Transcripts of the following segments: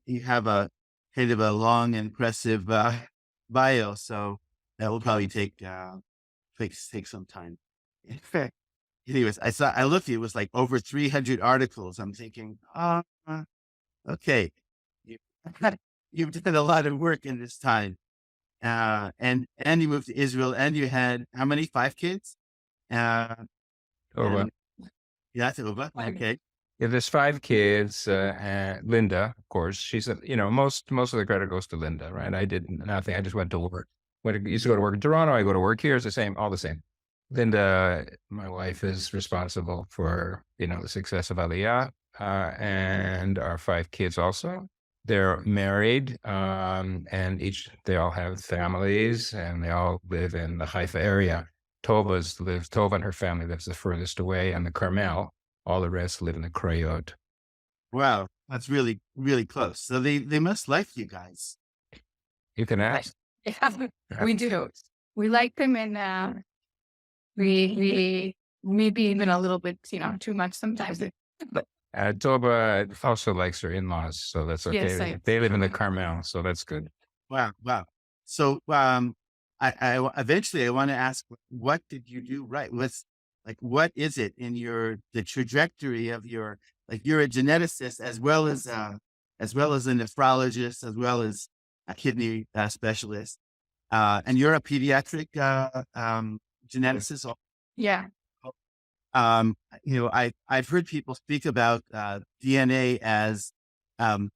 you have a kind of a long, impressive bio, so that will probably take some time. In fact, anyways, I looked, it was like over 300 articles. I'm thinking, okay, you, you've done a lot of work in this time. And you moved to Israel, and you had how many? 5 kids? Uh, Over. and yeah, that's over. Okay. Yeah, there's 5 kids. Linda, of course, she's most of the credit goes to Linda, right? I did nothing. I just went to work. Used to go to work in Toronto. I go to work here. It's the same, all the same. Linda, my wife, is responsible for the success of Aliyah, and our 5 kids also. They're married, and they all have families, and they all live in the Haifa area. Tova and her family lives the furthest away in the Carmel. All the rest live in the Krayot. Wow, that's really, really close. So they must like you guys. You can ask. Yeah, we do. We like them, and we maybe even a little bit, too much sometimes. But Tova also likes her in-laws, so that's okay. Yes, they live in the Carmel, so that's good. Wow. So, I eventually I want to ask, what did you do right? What is it in the trajectory of you're a geneticist as well as a nephrologist, as well as a kidney specialist, and you're a pediatric geneticist. yeah, I've heard people speak about DNA as the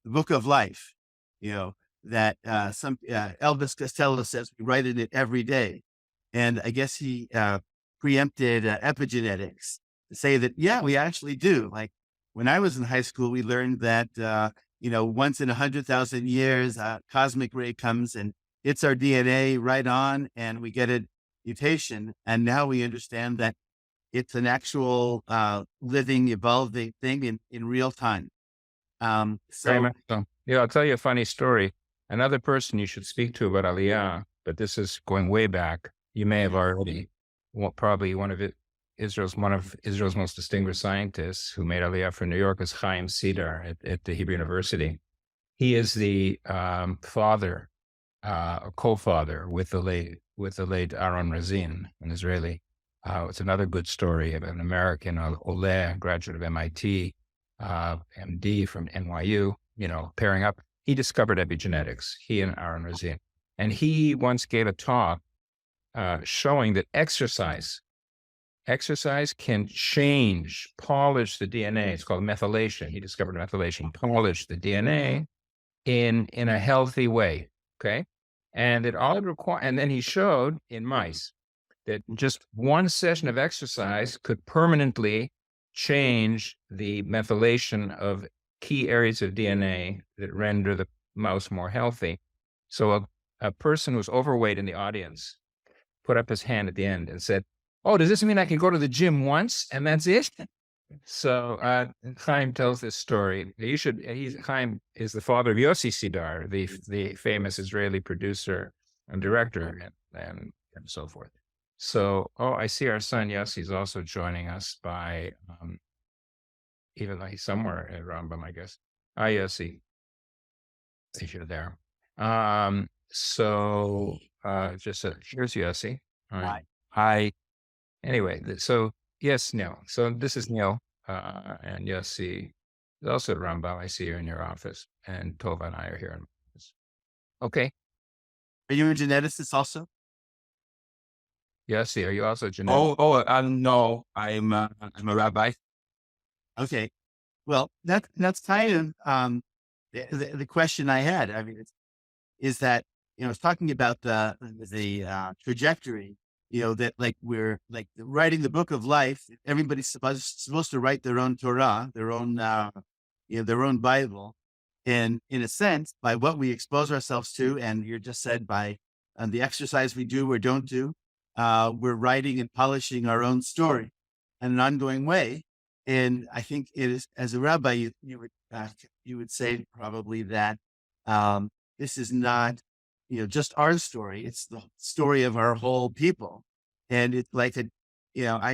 book of life. That some Elvis Costello says we write in it every day, and I guess he preempted epigenetics to say that we actually do. Like when I was in high school, we learned that once in 100,000 years, a cosmic ray comes and hits our DNA right on, and we get a mutation. And now we understand that it's an actual living, evolving thing in real time. I'll tell you a funny story. Another person you should speak to about Aliyah, but this is going way back. You may have already. Probably one of Israel's most distinguished scientists who made Aliyah for New York is Chaim Sidar at the Hebrew University. He is the father, co-father with the late Aaron Razin, an Azrieli. It's another good story of an American, Oleh, graduate of MIT, MD from NYU, pairing up. He discovered epigenetics, he and Aaron Razin. And he once gave a talk showing that exercise can polish the DNA. It's called methylation. He discovered methylation, polish the DNA in a healthy way, okay? And and then he showed in mice that just one session of exercise could permanently change the methylation of key areas of DNA that render the mouse more healthy. So a person who's overweight in the audience put up his hand at the end and said, "Oh, does this mean I can go to the gym once and that's it?" So Chaim tells this story. Chaim is the father of Yossi Sidar, the famous Israeli producer and director, and so forth. So, I see our son Yossi is also joining us by, even though he's somewhere at Rambam, I guess. Hi, Yossi, if you're there. Here's Yossi. All right. Hi. Anyway, so yes, Neil. So this is Neil, and Yossi is also at Rambam. I see you in your office, and Tova and I are here in my office. Okay. Are you a geneticist also? Yossi, are you also a geneticist? No, I'm a rabbi. Okay. Well, that's kind of the question I had. I mean, is that it's talking about the trajectory. That we're writing the book of life. Everybody's supposed to write their own Torah, their own Bible, and in a sense, by what we expose ourselves to, and you just said by the exercise we do or don't do, we're writing and polishing our own story in an ongoing way. And I think it is, as a rabbi, you would say probably that this is not just our story; it's the story of our whole people. And it's I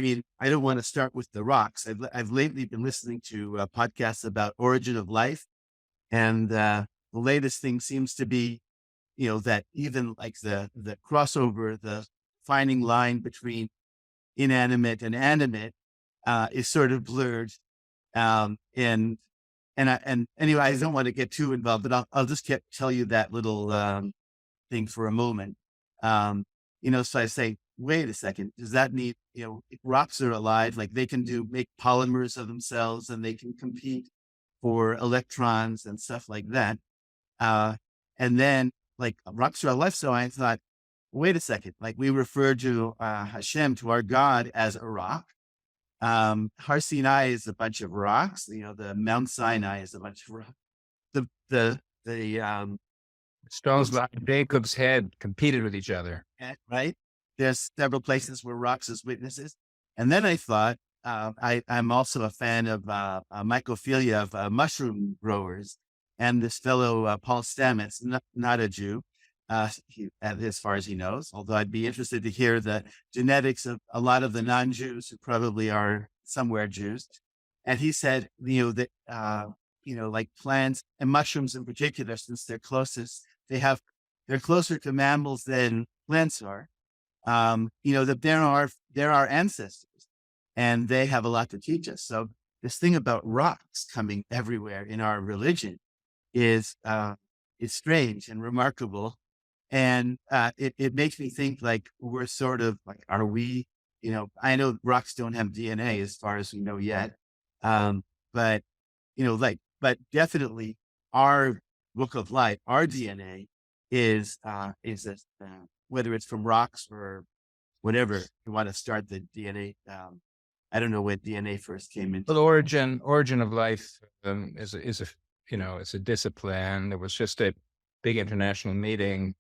mean, I don't want to start with the rocks. I've lately been listening to podcasts about origin of life, And the latest thing seems to be, that even like the crossover, the finding line between inanimate and animate is sort of blurred. And anyway, I don't want to get too involved, but I'll just tell you that little thing for a moment. So I say, wait a second, does that mean, if rocks are alive, like they can make polymers of themselves and they can compete for electrons and stuff like that. And then like rocks are alive. So I thought, wait a second, like we refer to Hashem, to our God, as a rock. Har Sinai is a bunch of rocks. The Mount Sinai is a bunch of rocks. The stones like Jacob's head competed with each other. Right. There's several places where rocks as witnesses. And then I thought, I'm also a fan of mycophilia of mushroom growers. And this fellow, Paul Stamets, not a Jew, as far as he knows, although I'd be interested to hear the genetics of a lot of the non-Jews who probably are somewhere Jews. And he said, that, like plants and mushrooms in particular, since they're closest, they're closer to mammals than plants are, that they're our ancestors and they have a lot to teach us. So this thing about rocks coming everywhere in our religion is strange and remarkable. And it makes me think like we're sort of like, are we, I know rocks don't have DNA as far as we know yet. But definitely our book of life, our DNA is whether it's from rocks or whatever you want to start the DNA. I don't know when DNA first came into. The origin of life is it's a discipline. There was just a big international meeting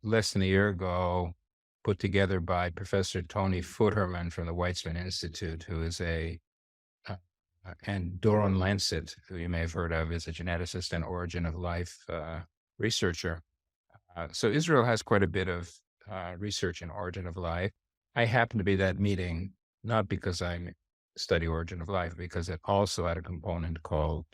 less than a year ago, put together by Professor Tony Futterman from the Weizmann Institute, who is and Doron Lancet, who you may have heard of, is a geneticist and origin of life researcher. So Israel has quite a bit of research in origin of life. I happen to be at that meeting, not because I study origin of life, because it also had a component called,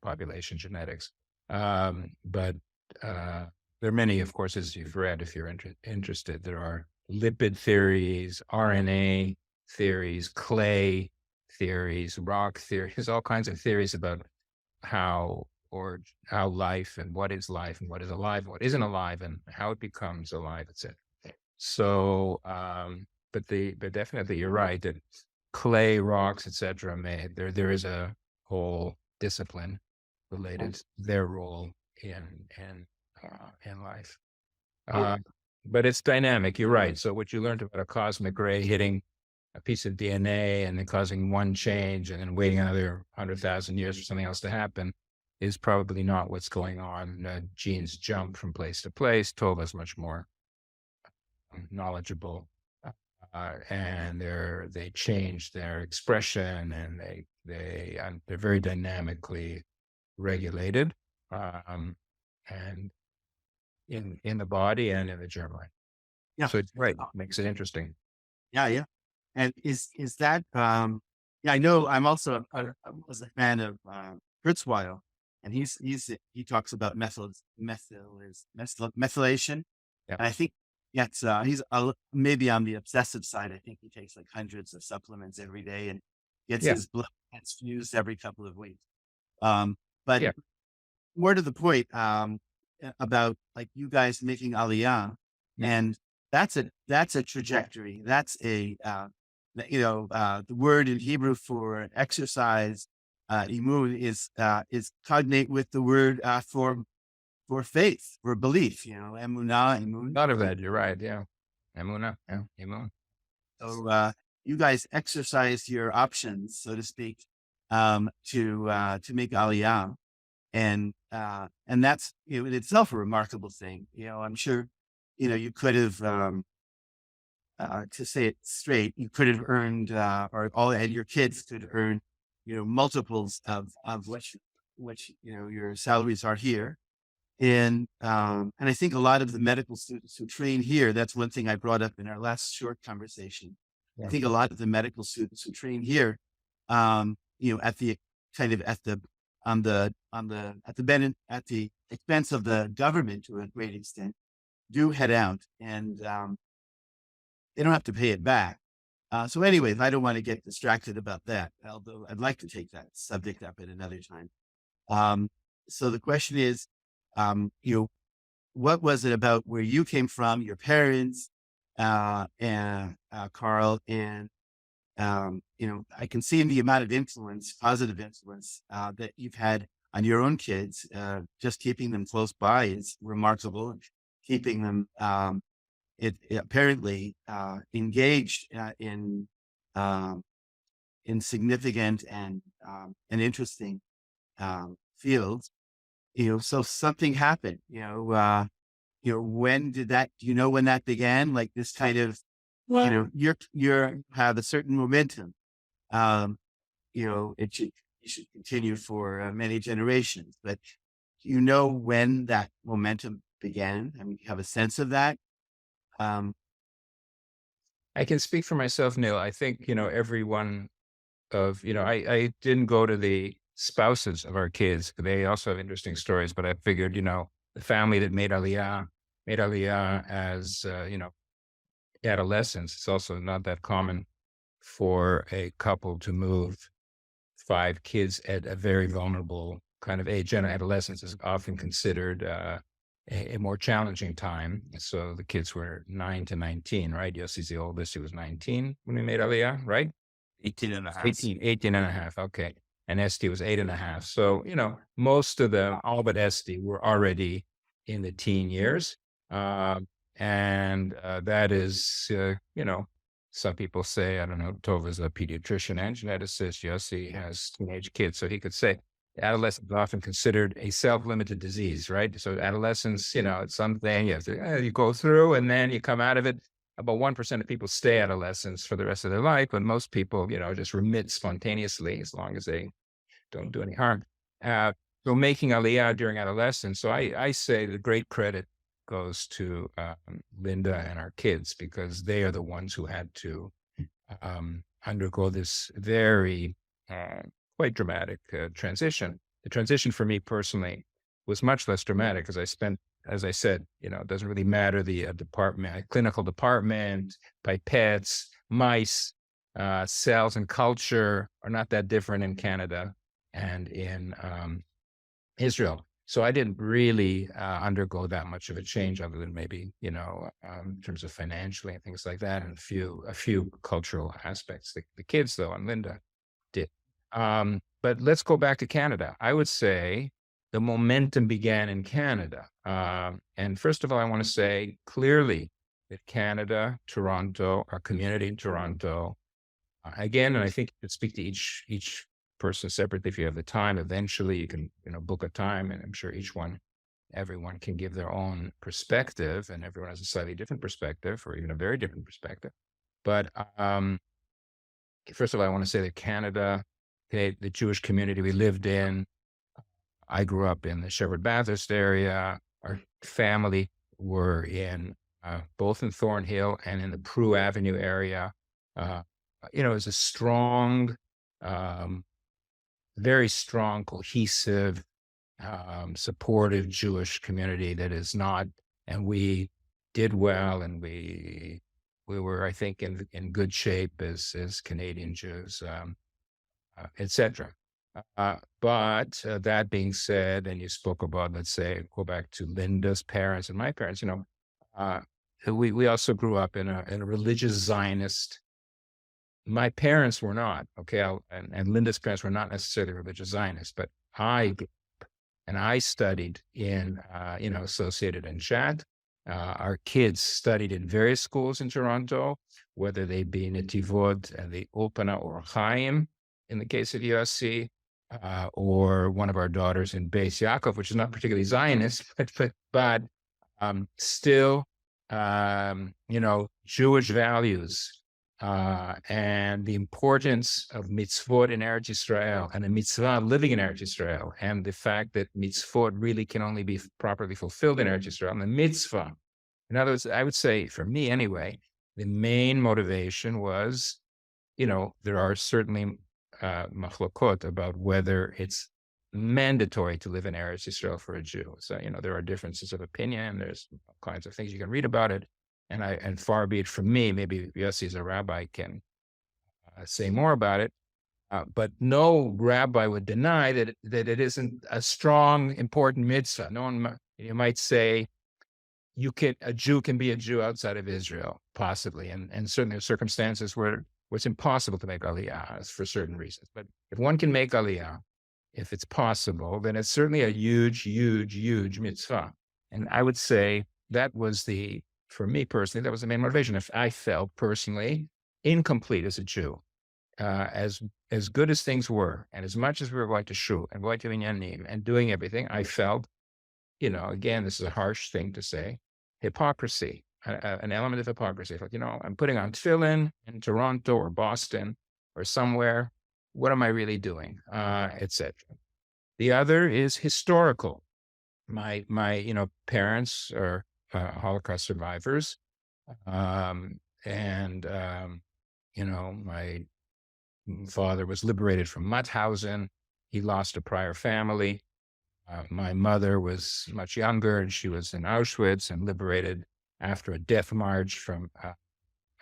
population genetics. But there are many, of course, as you've read, if you're interested, there are lipid theories, RNA theories, clay theories, rock theories, all kinds of theories about how life and what is alive, what isn't alive, and how it becomes alive, etc. So, but definitely you're right that clay, rocks, etc. There is a whole discipline related to their role in life. But it's dynamic. You're right. So what you learned about a cosmic ray hitting a piece of DNA and then causing one change and then waiting another 100,000 years for something else to happen is probably not what's going on. Genes jump from place to place. Tova's much more knowledgeable, and they change their expression, and they're very dynamically regulated, and in the body and in the germline. Yeah. So it's right. Makes it interesting. Yeah. And is that, I know I'm also was a fan of Kurzweil, and he talks about methylation. Yeah. And I think he's maybe on the obsessive side. I think he takes like hundreds of supplements every day and gets his blood transfused every couple of weeks. But more to the point, about like you guys making Aliyah, and that's a trajectory. That's the word in Hebrew for exercise, imun, is cognate with the word for faith, for belief. Emunah, imun. None of that. You're right. Yeah, emunah. Yeah, imun. So you guys exercised your options, so to speak, to make Aliyah. And that's in itself a remarkable thing. I'm sure, you could have, to say it straight, you could have earned, and your kids could earn, multiples of what your salaries are here. And I think a lot of the medical students who train here, that's one thing I brought up in our last short conversation. I think a lot of the medical students who train here, at the at the expense of the government to a great extent, do head out, and they don't have to pay it back. So anyways, I don't want to get distracted about that, although I'd like to take that subject up at another time. So the question is, what was it about where you came from, your parents, and Karl, and I can see in the amount of influence, positive influence, that you've had on your own kids. Just keeping them close by is remarkable. Keeping them apparently engaged in significant and interesting fields. So something happened. When did that? Do you know when that began? Like this kind of, you have a certain momentum. You should continue for many generations. But do you know when that momentum began? I mean, you have a sense of that. I can speak for myself, Neil. I think, everyone I didn't go to the spouses of our kids. They also have interesting stories, but I figured, the family that made Aliyah as, adolescents. It's also not that common for a couple to move 5 kids at a very vulnerable kind of age. And adolescence is often considered a more challenging time. So the kids were 9 to 19, right? Yossi's the oldest. He was 19 when we made Aliyah, right? 18 and a half. 18 and a half. Okay. And Esty was 8 and a half. So, most of them, all but Esty, were already in the teen years. And that is, some people say, I don't know, Tova's a pediatrician and geneticist. Yossi has teenage kids. So he could say adolescence is often considered a self-limited disease, right? So adolescence, it's something you have to, you go through and then you come out of it. About 1% of people stay adolescents for the rest of their life, but most people, just remit spontaneously as long as they don't do any harm. So making Aliyah during adolescence. So I say the great credit goes to Linda and our kids, because they are the ones who had to undergo this very quite dramatic transition. The transition for me personally was much less dramatic, because I spent, as I said, it doesn't really matter the clinical department, pipettes, mice, cells and culture are not that different in Canada and in Israel. So I didn't really undergo that much of a change, other than maybe, in terms of financially and things like that, and a few cultural aspects. The kids, though, and Linda did. But let's go back to Canada. I would say the momentum began in Canada. And first of all, I want to say clearly that Canada, Toronto, our community in Toronto, again, and I think you could speak to each person separately if you have the time. Eventually, you can book a time, and I'm sure everyone can give their own perspective, and everyone has a slightly different perspective, or even a very different perspective. But first of all, I want to say that Canada, the Jewish community we lived in, I grew up in the Sherwood Bathurst area. Our family were in both in Thornhill and in the Prue Avenue area. It was a strong, very strong, cohesive, supportive Jewish community that is not, and we did well, and we were, I think, in good shape as Canadian Jews, etc. But that being said, and you spoke about, let's say, go back to Linda's parents and my parents, we also grew up in a religious Zionist. My parents were not, okay, and Linda's parents were not necessarily religious Zionists, but I studied in, Associated and Chat. Our kids studied in various schools in Toronto, whether they be Netivot and the Ulpana or Chaim, in the case of USC, or one of our daughters in Beis Yaakov, which is not particularly Zionist, but still, Jewish values. And the importance of mitzvot in Eretz Yisrael, and the mitzvah of living in Eretz Yisrael, and the fact that mitzvot really can only be properly fulfilled in Eretz Yisrael. And the mitzvah, in other words, I would say, for me anyway, the main motivation was, there are certainly machlokot about whether it's mandatory to live in Eretz Yisrael for a Jew. So, there are differences of opinion. There's all kinds of things you can read about it. And far be it from me, maybe Yossi as a rabbi can say more about it. But no rabbi would deny that it isn't a strong, important mitzvah. No one, you might say, a Jew can be a Jew outside of Israel, possibly, and certainly there are circumstances where it's impossible to make Aliyah for certain reasons. But if one can make Aliyah, if it's possible, then it's certainly a huge, huge, huge mitzvah. And I would say that was for me personally, that was the main motivation. If I felt personally incomplete as a Jew, as good as things were, and as much as we were going to shul and going to minyanim and doing everything, I felt, again, this is a harsh thing to say, hypocrisy, an element of hypocrisy. Like, I'm putting on tefillin in Toronto or Boston or somewhere. What am I really doing? Etc. The other is historical. My parents are Holocaust survivors, and my father was liberated from Mauthausen. He lost a prior family. My mother was much younger, and she was in Auschwitz and liberated after a death march from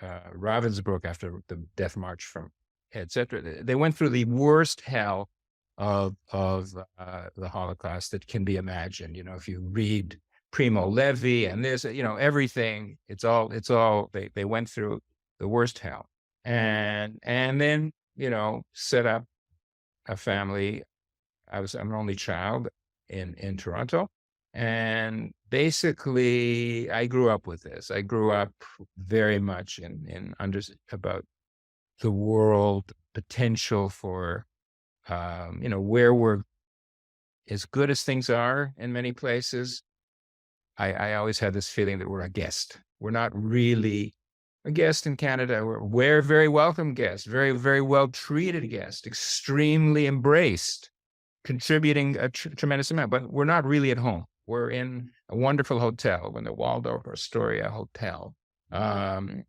Ravensbrück, after the death march from, etc. They went through the worst hell of the Holocaust that can be imagined. If you read Primo Levi and there's, everything, it's all they went through the worst hell, and then set up a family. I'm an only child in Toronto, and basically I grew up with this. I grew up very much in about the world potential for where we're, as good as things are in many places. I always had this feeling that we're a guest. We're not really a guest in Canada. We're very welcome guests, very, very well treated guests, extremely embraced, contributing a tremendous amount, but we're not really at home. We're in a wonderful hotel, in the Waldorf Astoria Hotel. We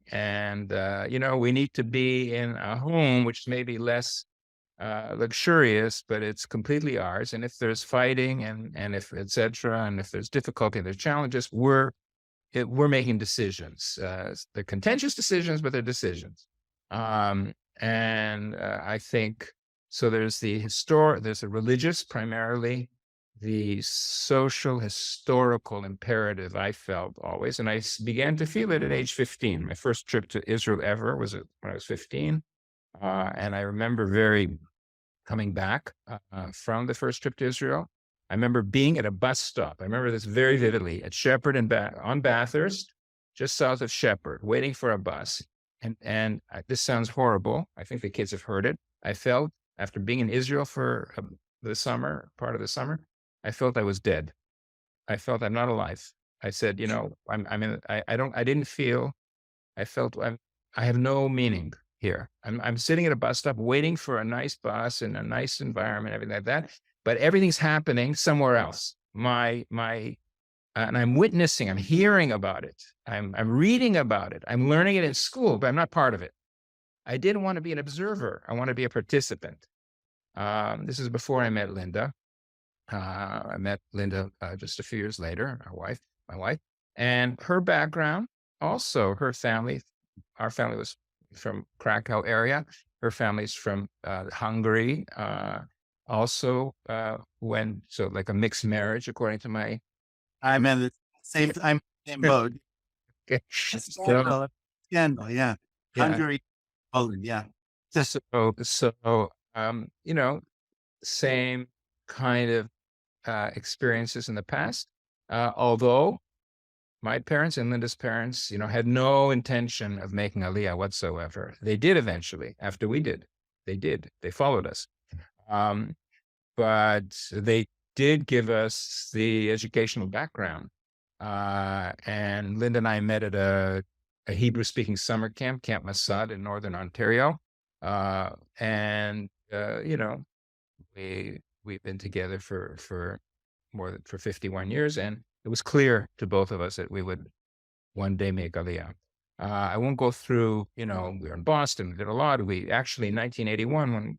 need to be in a home which is maybe less luxurious, but it's completely ours. And if there's fighting and if et cetera, and if there's difficulty and there's challenges, we're making decisions. They're contentious decisions, but they're decisions. I think, so there's there's a religious, primarily, the social, historical imperative I felt always. And I began to feel it at age 15. My first trip to Israel ever was when I was 15. And I remember coming back from the first trip to Israel. I remember being at a bus stop. I remember this very vividly, at Shepherd on Bathurst, just south of Shepherd, waiting for a bus. And this sounds horrible. I think the kids have heard it. I felt, after being in Israel for part of the summer, I felt I was dead. I felt I'm not alive. I said, I felt I have no meaning here. I'm sitting at a bus stop waiting for a nice bus in a nice environment, everything like that. But everything's happening somewhere else. And I'm witnessing, I'm hearing about it. I'm reading about it. I'm learning it in school, but I'm not part of it. I didn't want to be an observer. I want to be a participant. This is before I met Linda. I met Linda just a few years later, my wife, and her background, also her family, our family was from Krakow area. Her family's from Hungary. Also like a mixed marriage, according to my. I'm in the same boat. Okay. Scandal, yeah. Hungary, Poland, yeah. Same kind of experiences in the past. Although my parents and Linda's parents, had no intention of making Aliyah whatsoever. They did eventually, after we did. They did. They followed us. But they did give us the educational background. And Linda and I met at a Hebrew-speaking summer camp, Camp Masad in Northern Ontario. We've been together for 51 years, and it was clear to both of us that we would one day make Aliyah. I won't go through, we were in Boston, we did a lot. We actually, in 1981, when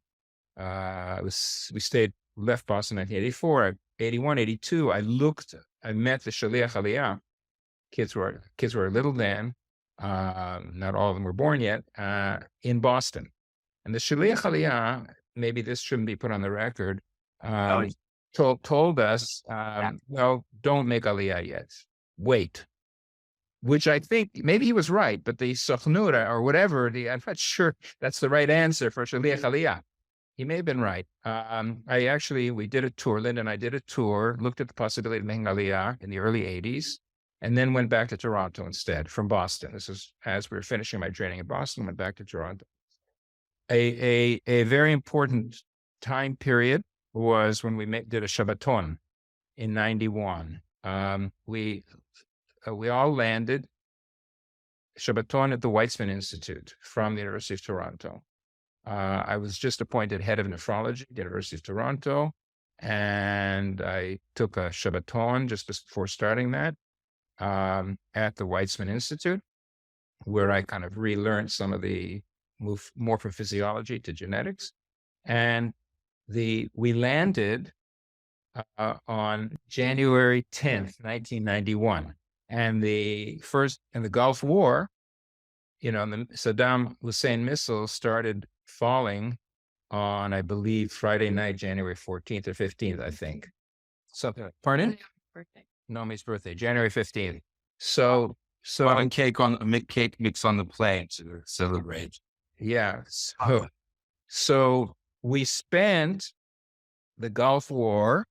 we stayed left Boston in 1984. 81, 82, I met the Shaliach Aliyah. Kids were little then. Not all of them were born yet, in Boston. And the Shaliach Aliyah, maybe this shouldn't be put on the record, told us, well, don't make Aliyah yet. Wait. Which I think, maybe he was right, but the Sochnut or whatever, I'm not sure that's the right answer for Shaliach Aliyah. He may have been right. We did a tour, Linda and I did a tour, looked at the possibility of making Aliyah in the early 80s, and then went back to Toronto instead from Boston. This is as we were finishing my training in Boston, went back to Toronto. A very important time period was when we did a Shabbaton in 91. We all landed Shabbaton at the Weizmann Institute from the University of Toronto. I was just appointed head of nephrology at the University of Toronto, and I took a Shabbaton just before starting that at the Weizmann Institute, where I kind of relearned some of the move more from physiology to genetics. And we landed on January 10th, 1991. And in the Gulf War, the Saddam Hussein missiles started falling on, I believe, Friday night, January 14th or 15th, I think. Something like, pardon? Naomi's birthday, January 15th. So a cake mix on the plane to celebrate. Yeah. So we spent the Gulf War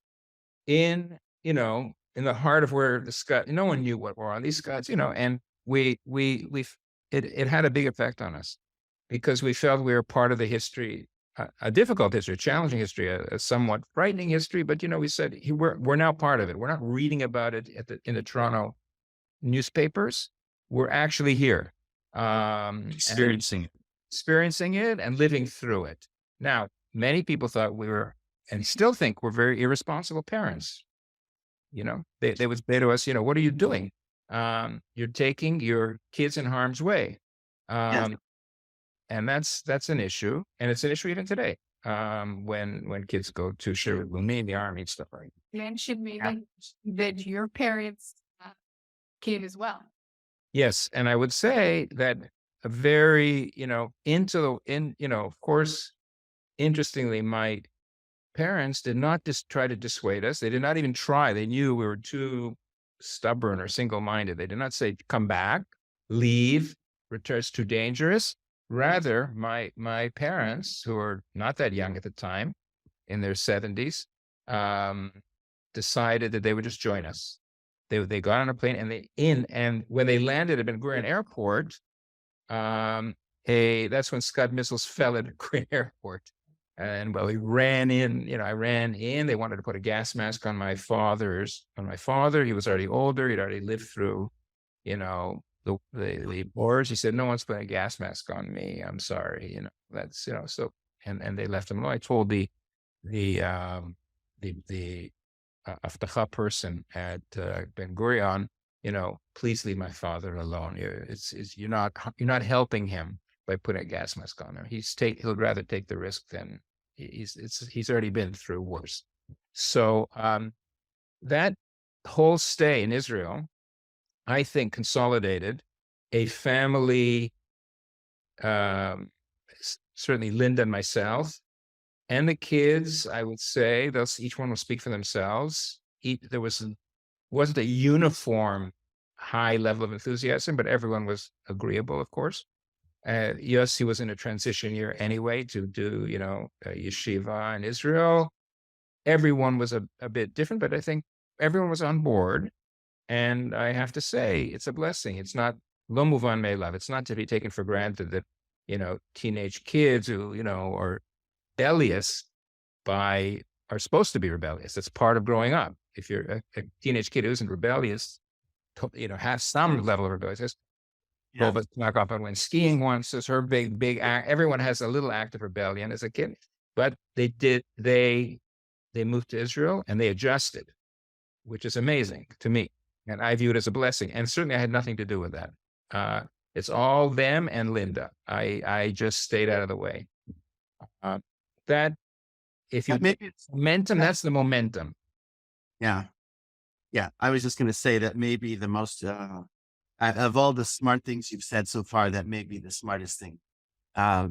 in the heart of where the Scots, no one knew what were on these Scots, and it had a big effect on us because we felt we were part of the history, a difficult history, a challenging history, a somewhat frightening history. But, we said we're now part of it. We're not reading about it in the Toronto newspapers. We're actually here. Experiencing it and living through it. Now, many people thought we were, and still think we're very irresponsible parents. They would say to us, what are you doing? You're taking your kids in harm's way. Yes. And that's an issue. And it's an issue even today. When kids go to Shirley, the army, stuff like that. You mentioned maybe that your parents came as well. Yes. And I would say that a very, of course, interestingly, my parents did not just try to dissuade us. They did not even try. They knew we were too stubborn or single-minded. They did not say, come back, leave, returns too dangerous. Rather, my parents, who were not that young at the time, in their 70s, decided that they would just join us. They got on a plane and when they landed at Ben Gurion Airport, that's when Scud missiles fell at Ben Gurion Airport. And we ran in, I ran in. They wanted to put a gas mask on my father. He was already older. He'd already lived through, the wars. He said, no one's putting a gas mask on me. I'm sorry. That's, so, and they left him alone. I told the Avtacha person at Ben Gurion, please leave my father alone. You're not helping him by putting a gas mask on him. He'll rather take the risk than he's already been through worse. So that whole stay in Israel, I think, consolidated a family. Certainly, Linda and myself, and the kids. I would say each one will speak for themselves. There wasn't a uniform high level of enthusiasm, but everyone was agreeable, of course. Yes, he was in a transition year anyway to do, yeshiva in Israel. Everyone was a bit different, but I think everyone was on board. And I have to say, it's a blessing. It's not lo muvan me'elav. It's not to be taken for granted that, teenage kids who, are rebellious are supposed to be rebellious. It's part of growing up. If you're a teenage kid who isn't rebellious, have some level of rebelliousness. Yeah. But went skiing once. It's her big act. Everyone has a little act of rebellion as a kid, but they moved to Israel and they adjusted, which is amazing to me. And I view it as a blessing. And certainly I had nothing to do with that. It's all them and Linda. I just stayed out of the way. That if you maybe it's, momentum, that's the momentum. yeah. Yeah. I was just going to say that maybe the most, of all the smart things you've said so far, that may be the smartest thing. I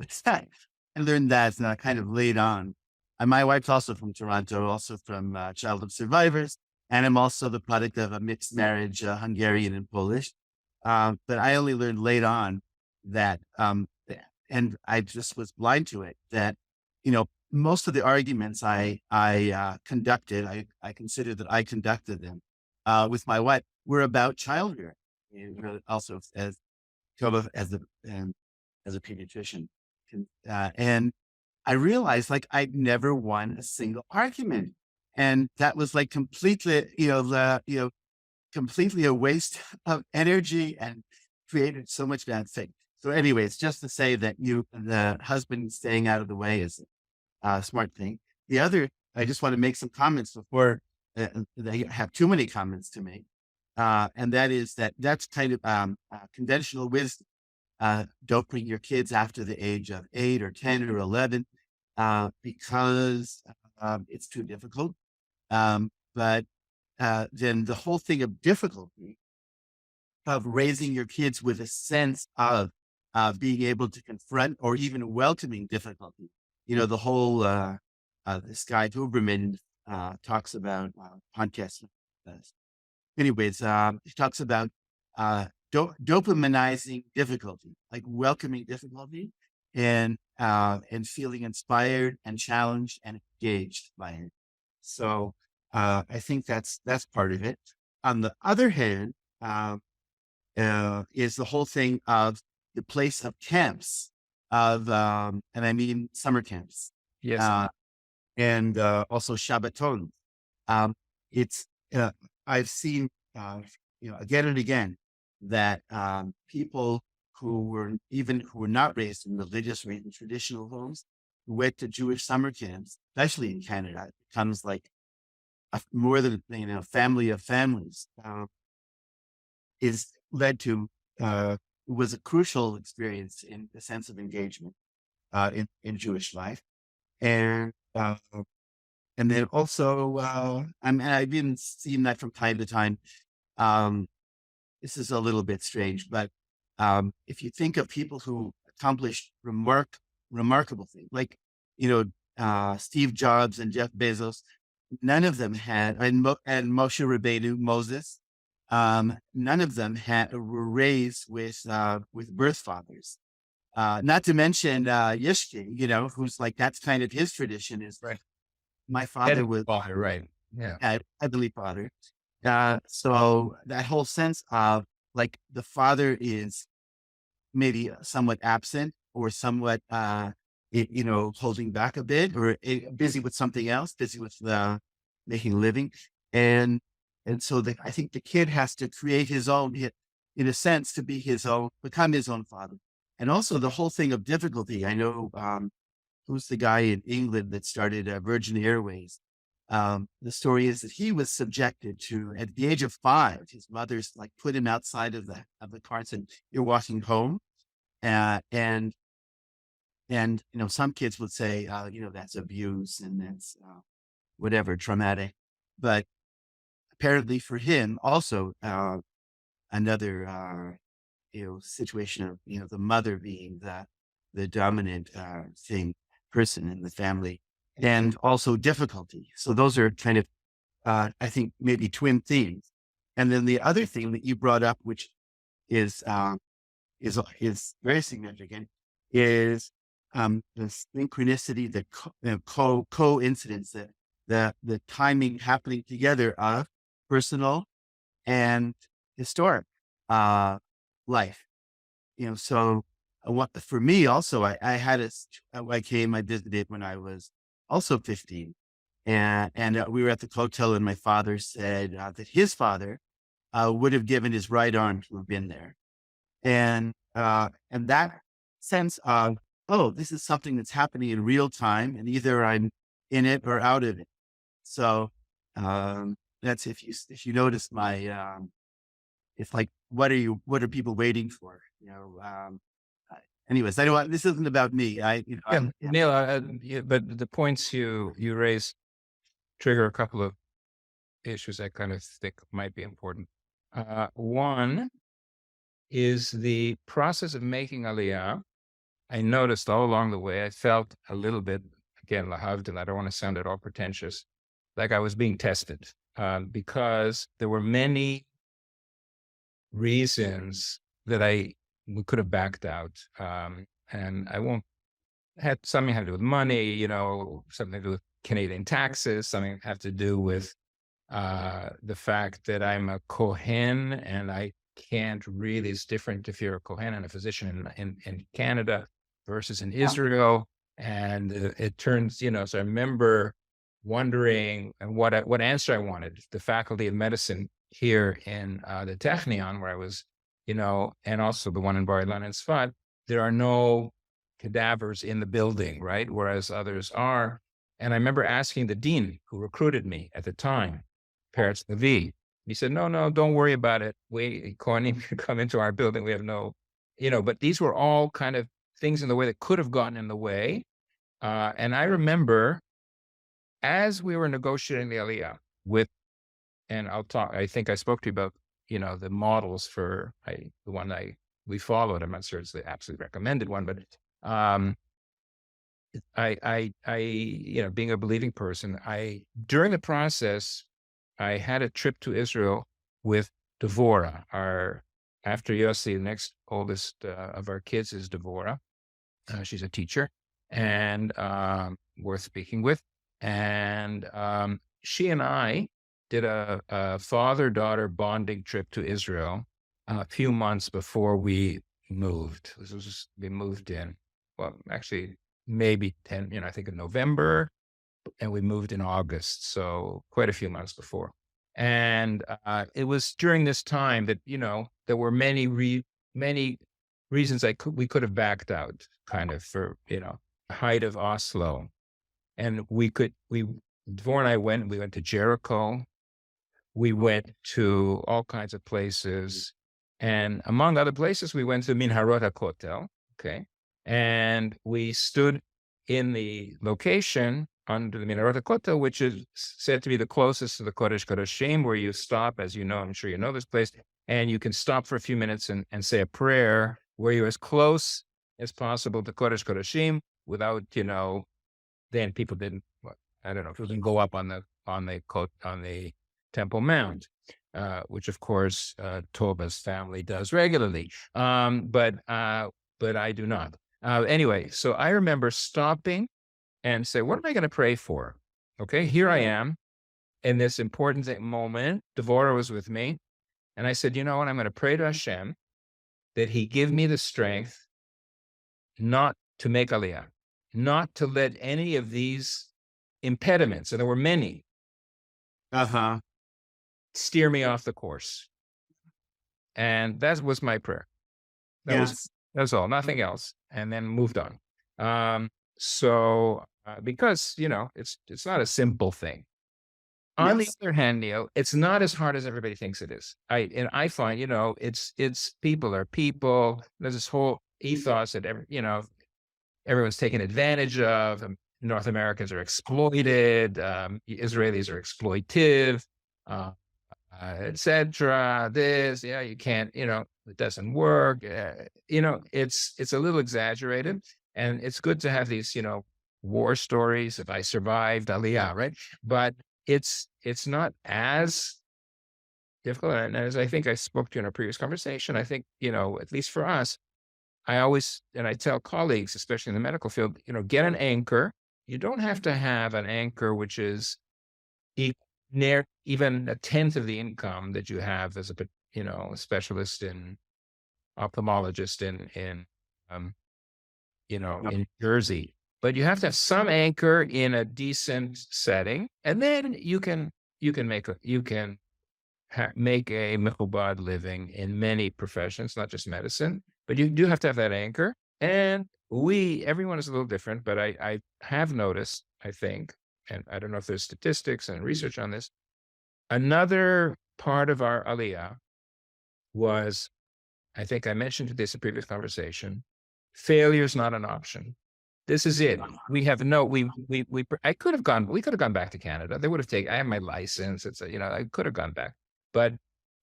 learned that kind of late on. And my wife's also from Toronto, also from Child of Survivors. And I'm also the product of a mixed marriage, Hungarian and Polish. But I only learned late on that, and I just was blind to it, that, most of the arguments I conducted, I consider that I conducted them with my wife, were about child rearing. Also as as a, as a pediatrician. And I realized like I'd never won a single argument. And that was like completely, completely a waste of energy and created so much bad thing. So anyways, just to say that the husband staying out of the way is a smart thing. The other, I just want to make some comments before they have too many comments to make. And that is that's kind of conventional wisdom. Don't bring your kids after the age of 8 or 10 or 11 because it's too difficult. But then the whole thing of difficulty of raising your kids with a sense of being able to confront or even welcoming difficulty. The whole, this guy Huberman talks about podcast. Anyways, he talks about dopaminizing difficulty, like welcoming difficulty and feeling inspired and challenged and engaged by it. So I think that's part of it. On the other hand, is the whole thing of the place of camps and I mean summer camps. Yes. And also Shabbaton. It's I've seen again and again that people who were not raised in religious or in traditional homes who went to Jewish summer camps, especially in Canada, it becomes like more than family of families. Is led to was a crucial experience in the sense of engagement in Jewish life, and then also I've been seeing that from time to time. This is a little bit strange, but if you think of people who accomplished remarkable things, like Steve Jobs and Jeff Bezos, none of them had, and Moshe Rabbeinu, Moses. None of them were raised with birth fathers. Not to mention Yishki, who's like that's kind of his tradition is right. My father was father, right? Yeah, I believe father. So that whole sense of like the father is maybe somewhat absent or somewhat holding back a bit or busy with something else, busy with making a living, and so I think the kid has to create his own, in a sense, to become his own father. And also the whole thing of difficulty. I know who's the guy in England that started Virgin Airways. The story is that he was subjected to, at the age of 5, his mother's like put him outside of the car and said, "You're walking home," and some kids would say, that's abuse and that's whatever, traumatic, but apparently for him also another situation of the mother being the dominant person in the family, and also difficulty. So those are kind of I think maybe twin themes. And then the other thing that you brought up, which is very significant, is the synchronicity, the coincidence, the timing happening together of personal and historic life. So what for me also, I had I visited when I was also 15, and we were at the hotel, and my father said that his father would have given his right arm to have been there, and that sense of, oh, this is something that's happening in real time, and either I'm in it or out of it. So that's if you notice my it's like what are people waiting for? anyways, I don't want, this isn't about me. Neil, but the points you raise trigger a couple of issues I kind of think might be important. One is the process of making Aliyah. I noticed all along the way, I felt a little bit, again, lahavdil, I don't want to sound at all pretentious, like I was being tested, because there were many reasons that we could have backed out. And I won't, something had to do with money, something to do with Canadian taxes, something had to do with the fact that I'm a Kohen and I can't really, it's different if you're a Kohen and a physician in Canada versus in Israel. And it turns, so I remember wondering what answer I wanted. The Faculty of Medicine here in the Technion, where I was, and also the one in Bar-Ilan and Sfat, there are no cadavers in the building, right? Whereas others are. And I remember asking the dean who recruited me at the time, Peretz Levi. He said, no, don't worry about it. Kohanim can come into our building. We have no, but these were all kind of things in the way that could have gotten in the way. And I remember as we were negotiating the Aliyah and I think I spoke to you about, the models for the one we followed. I'm not sure it's the absolutely recommended one, but I being a believing person, during the process, I had a trip to Israel with Devorah. After Yossi, the next oldest of our kids is Devorah. She's a teacher and worth speaking with. And she and I did a father-daughter bonding trip to Israel a few months before we moved. We moved in, well, actually, maybe 10, I think in November, and we moved in August, so quite a few months before. And it was during this time that, there were many reasons we could have backed out, kind of, for, the height of Oslo. And Dvor and I we went to Jericho. We went to all kinds of places. And among other places, we went to Minharot HaKotel, okay? And we stood in the location under the Minharot HaKotel, which is said to be the closest to the Kodesh Kodashim, where you stop, as you know, I'm sure you know this place, and you can stop for a few minutes and say a prayer where you're as close as possible to Kodesh Kodashim without, then people didn't, people didn't go up on the Temple Mount, which of course Toba's family does regularly, but I do not. Anyway, so I remember stopping and say, what am I going to pray for? Okay, here I am in this important moment. Devorah was with me. And I said, you know what? I'm going to pray to Hashem that he give me the strength not to make Aliyah, not to let any of these impediments, and there were many, steer me off the course. And that was my prayer. That's all, nothing else. And then moved on. Because, it's not a simple thing. On the other hand, Neil, it's not as hard as everybody thinks it is. I find, it's people are people. There's this whole ethos that everyone's taken advantage of. North Americans are exploited. Israelis are exploitive, etc. This, you can't, it doesn't work. It's a little exaggerated, and it's good to have these, war stories. If I survived Aliyah, right? But it's not as difficult. And as I think I spoke to in a previous conversation, I think, at least for us, I tell colleagues, especially in the medical field, get an anchor. You don't have to have an anchor which is near even a tenth of the income that you have as a specialist in ophthalmologist in Jersey. But you have to have some anchor in a decent setting, and then you can make a mechubad living in many professions, not just medicine. But you do have to have that anchor. And everyone is a little different, but I have noticed, I think, and I don't know if there's statistics and research on this, another part of our Aliyah was, I think I mentioned this in a previous conversation, Failure is not an option. This is it. We have no, we could have gone back to Canada. They would have taken, I have my license. It's I could have gone back, but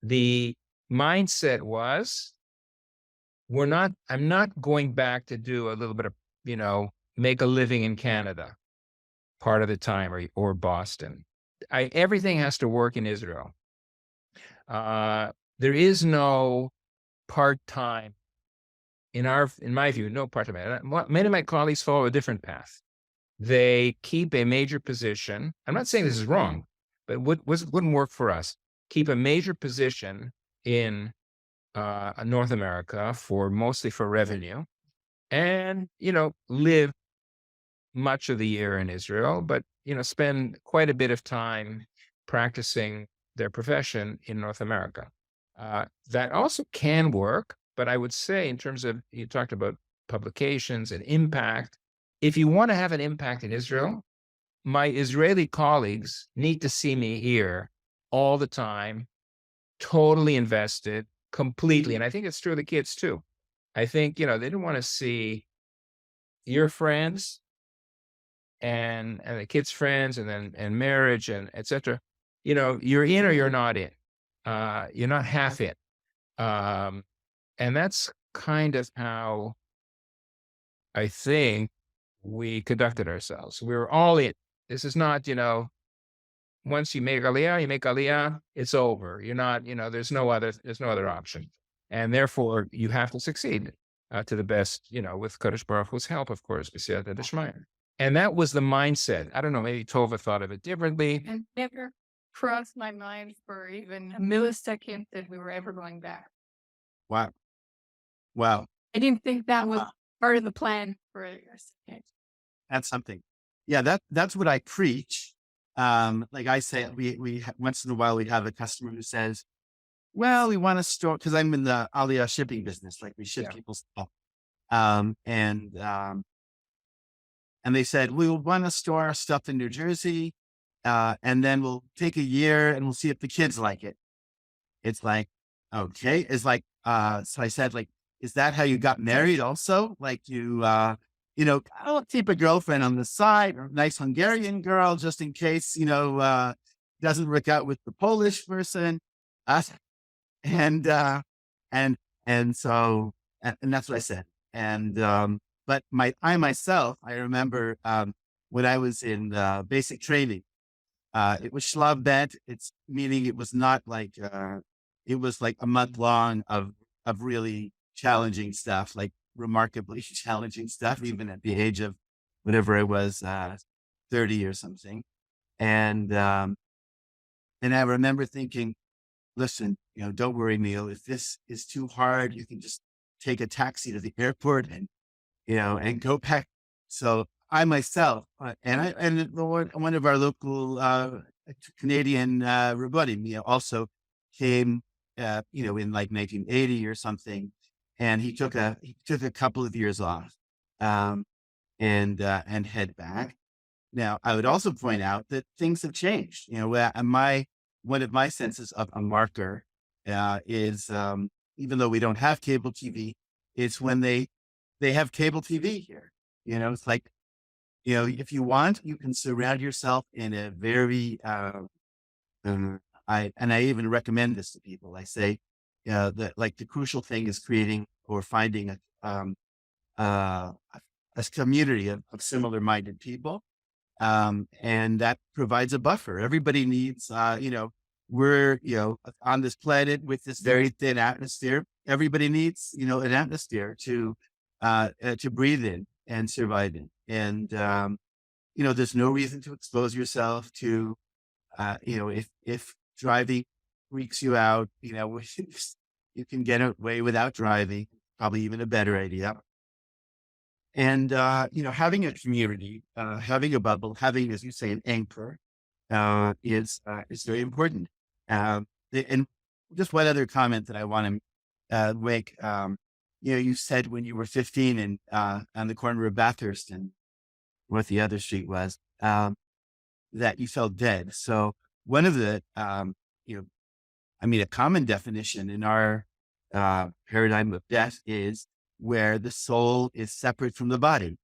the mindset was, I'm not going back to do a little bit of, make a living in Canada part of the time, or Boston. Everything has to work in Israel. There is no part-time. In my view, no part-time. Many of my colleagues follow a different path. They keep a major position. I'm not saying this is wrong, but wouldn't work for us. Keep a major position in North America mostly for revenue, and live much of the year in Israel, but spend quite a bit of time practicing their profession in North America. That also can work, but I would say, in terms of, you talked about publications and impact, if you want to have an impact in Israel, my Israeli colleagues need to see me here all the time, totally invested, completely. And I think it's true of the kids too. I think, they don't want to see your friends and the kids' friends, and marriage, and et cetera. You're in or you're not in. You're not half in. And that's kind of how I think we conducted ourselves. We were all in. This is not, once you make Aliyah, it's over. You're not, there's no other option. And therefore you have to succeed to the best, with Kadosh Baruch Hu's help, of course, b'siyata d'shmaya. And that was the mindset. I don't know, maybe Tova thought of it differently. And never crossed my mind for even a millisecond that we were ever going back. Wow. Wow. I didn't think that was part of the plan for us. That's something. Yeah, that's what I preach. Like I say, we once in a while we have a customer who says, well, we want to store, because I'm in the Aliyah shipping business, like we ship people's stuff. And they said, we want to store our stuff in New Jersey, and then we'll take a year and we'll see if the kids like it. It's like, okay. It's like, so I said, like, is that how you got married also? Like I'll keep a girlfriend on the side, or a nice Hungarian girl, just in case, doesn't work out with the Polish person. And so that's what I said. But I myself, I remember, when I was in basic training, it was Shlav Bet. It's meaning it was not like, it was like a month long of really challenging stuff, like remarkably challenging stuff, even at the age of whatever I was, 30 or something. And I remember thinking, listen, don't worry, Neil, if this is too hard, you can just take a taxi to the airport and go back. So I myself, and one of our local Canadian Rabbanim, also came, in like 1980 or something, and he took a couple of years off, and head back. Now, I would also point out that things have changed. One of my senses of a marker is, even though we don't have cable TV, it's when they have cable TV here. It's like, if you want, you can surround yourself in a very, I even recommend this to people. I say, that like the crucial thing is creating or finding a community of similar-minded people. And that provides a buffer. Everybody needs, we're, on this planet with this very thin atmosphere. Everybody needs, an atmosphere to breathe in and survive in. And, there's no reason to expose yourself to, if driving freaks you out, you can get away without driving, probably even a better idea. And, having a community, having a bubble, having, as you say, an anchor, is very important. And just one other comment that I want to make, you said when you were 15 and on the corner of Bathurst and what the other street was, that you felt dead. So one of the, a common definition in our paradigm of death is where the soul is separate from the body,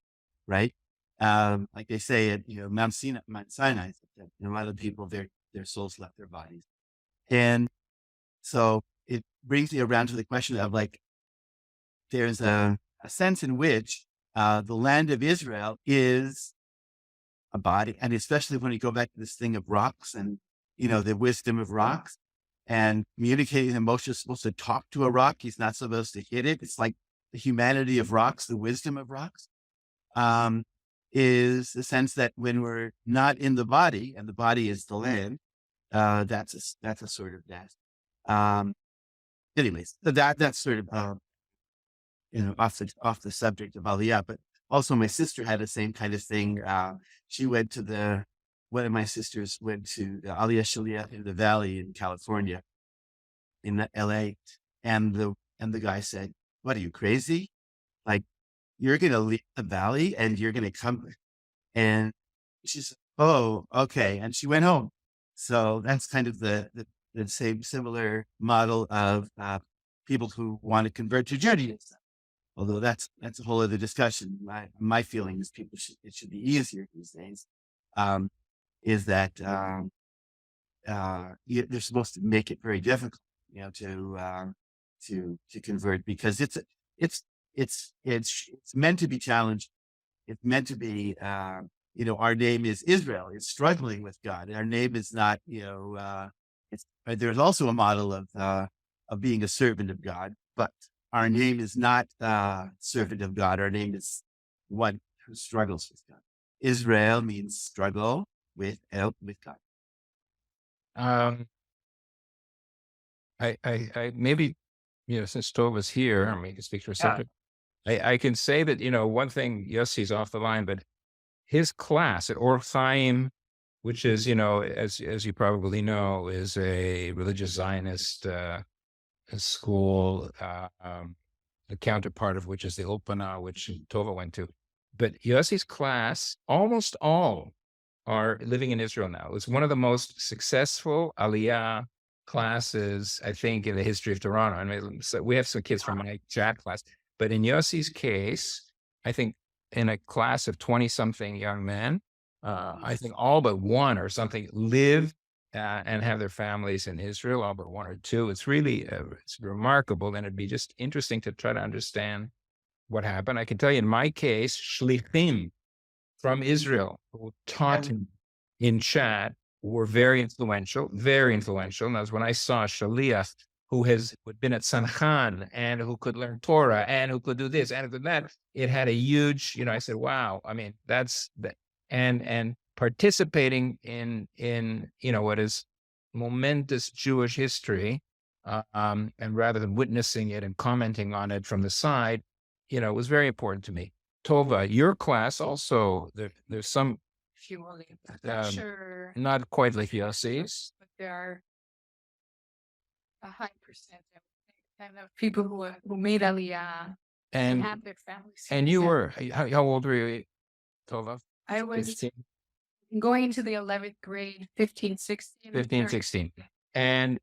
right? Like they say at Mount Sinai, a lot of people their souls left their bodies, and so it brings me around to the question of like there's a sense in which the land of Israel is a body, and especially when you go back to this thing of rocks and the wisdom of rocks and communicating. Moshe is supposed to talk to a rock; he's not supposed to hit it. It's like the humanity of rocks, the wisdom of rocks. Is the sense that when we're not in the body, and the body is the land, that's a sort of death. Anyways, that's sort of off the subject of Aliyah, but also my sister had the same kind of thing. She went to one of my sisters went to the Aliyah Shaliach in the Valley in California, in LA, and the guy said, "What are you, crazy? Like, you're going to leave the valley and you're going to come?" And she said, "Oh, okay." And she went home. So that's kind of the same similar model of people who want to convert to Judaism. Although that's a whole other discussion. My feeling is it should be easier these days. Is that they're supposed to make it very difficult, to convert, because it's meant to be challenged. It's meant to be, our name is Israel. It's struggling with God. Our name is not, there's also a model of being a servant of God, but our name is not servant of God. Our name is one who struggles with God. Israel means struggle with God. I maybe, since Tova's here, I mean, to speak for a second, I can say that, one thing, Yossi's off the line, but his class at Or Chaim, which is, as you probably know, is a religious Zionist school, the counterpart of which is the Ulpana, which Tova went to. But Yossi's class, almost all are living in Israel now. It's one of the most successful Aliyah classes, I think, in the history of Toronto. I mean, so we have some kids from my chat class, but in Yossi's case, I think in a class of 20-something young men, I think all but one or something live and have their families in Israel, all but one or two. It's really it's remarkable, and it'd be just interesting to try to understand what happened. I can tell you in my case, shlichim from Israel who taught him in chat were very influential, very influential. And that was when I saw Shaliach, who had been at Sanhan and who could learn Torah and who could do this and could that. It had a huge, I said, wow. I mean, that's that. And participating in what is momentous Jewish history, and rather than witnessing it and commenting on it from the side, it was very important to me. Tova, your class also, there's some, Sure, not quite like Yossi's, but there are a high percent of people who made Aliyah and have their families. And you were, how old were you, Tova? I was 15? going into the 11th grade, 15, 16. 15, 16.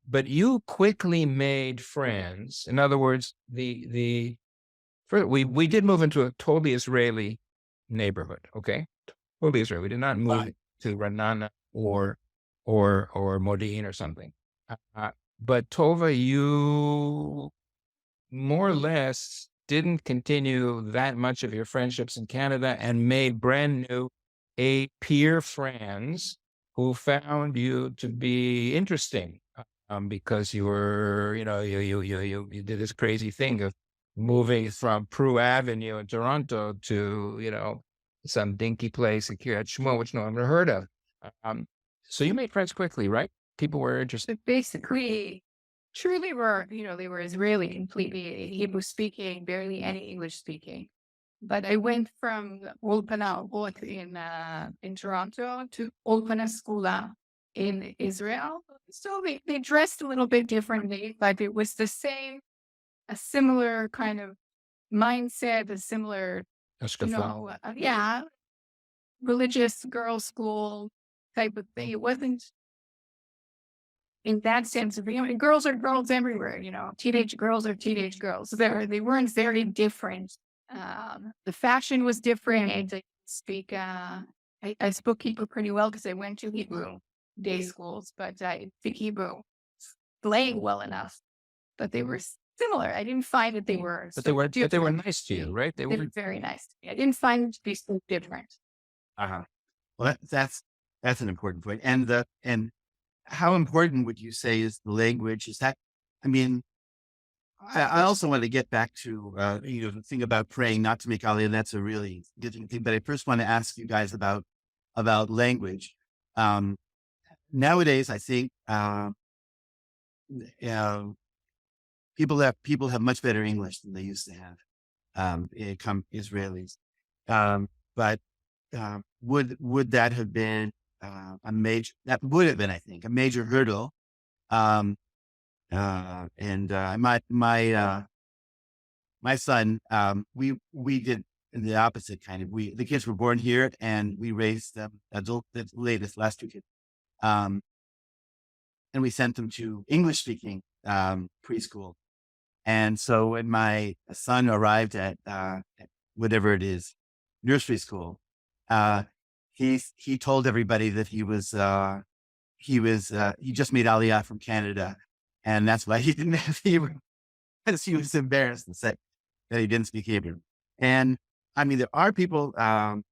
But you quickly made friends. In other words, we did move into a totally Israeli neighborhood, okay? Totally Israeli. We did not move to Ranana or Modi'in or something. But Tova, you more or less didn't continue that much of your friendships in Canada and made brand new peer friends who found you to be interesting, because you were, you did this crazy thing of moving from Prue Avenue in Toronto to, some dinky place in Kiryat Shmuel, which no one ever heard of. So you made friends quickly, right? People were interested. Basically, truly were, they were Israeli, completely Hebrew speaking, barely any English speaking. But I went from Ulpana in Toronto to Ulpana Skula in Israel. So they dressed a little bit differently, but it was a similar kind of mindset, a similar, religious girls' school type of thing. It wasn't in that sense of, girls are girls everywhere, teenage girls are teenage girls. They weren't very different. The fashion was different. I speak, I spoke Hebrew pretty well because I went to Hebrew day schools, but I speak Hebrew playing well enough. But they were similar. I didn't find that they were. But they were nice to you, right? They were very nice to me. I didn't find them to be so different. Uh-huh. Well, that's an important point. And how important would you say is the language? Is that, I mean, I also want to get back to, the thing about praying not to make Aliyah. That's a really different thing. But I first want to ask you guys about language. Nowadays, I think people have much better English than they used to have. Israelis, but would that have been a major? That would have been, I think, a major hurdle. My son, we did the opposite kind of. The kids were born here, and we raised them last two kids, and we sent them to English speaking preschool. And so when my son arrived at whatever it is, nursery school, he told everybody that he just made Aliyah from Canada, and that's why he didn't have Hebrew, because he was embarrassed and said that he didn't speak Hebrew. And I mean, there are people. There's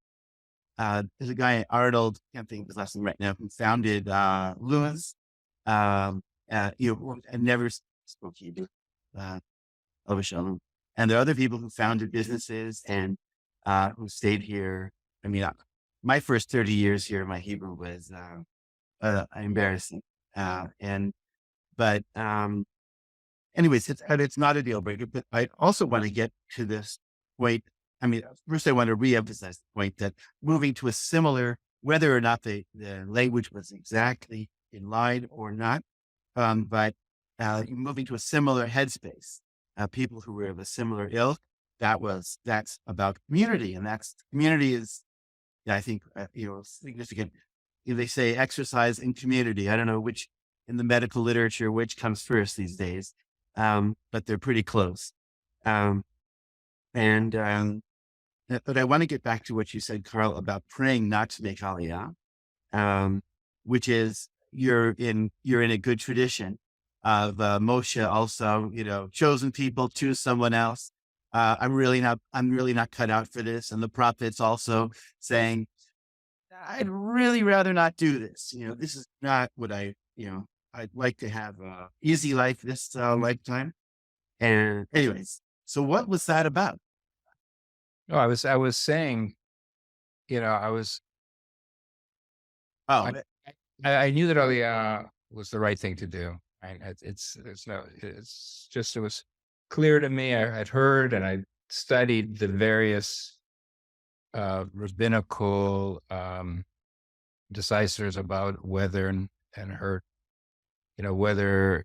a guy, Arnold, can't think of his last name right now, who founded Lewis. And never spoke Hebrew. And there are other people who founded businesses and who stayed here. I mean, my first 30 years here, my Hebrew was embarrassing. But anyways, it's not a deal breaker. But I also want to get to this point. I mean, first I want to reemphasize the point that moving to a similar, whether or not the language was exactly in line or not, but moving to a similar headspace, people who were of a similar ilk, that's about community, and community is, I think, significant. They say exercise and community. I don't know which in the medical literature which comes first these days, but they're pretty close. But I want to get back to what you said, Karl, about praying not to make Aliyah, which is you're in a good tradition of Moshe also, chosen people, choose someone else. I'm really not cut out for this. And the prophets also saying, I'd really rather not do this. This is not what I'd like to have a easy life this lifetime. And anyways, so what was that about? No, I was saying, I knew that Aliyah was the right thing to do. Right? It was clear to me. I had heard and I studied the various rabbinical decisors about whether and her, whether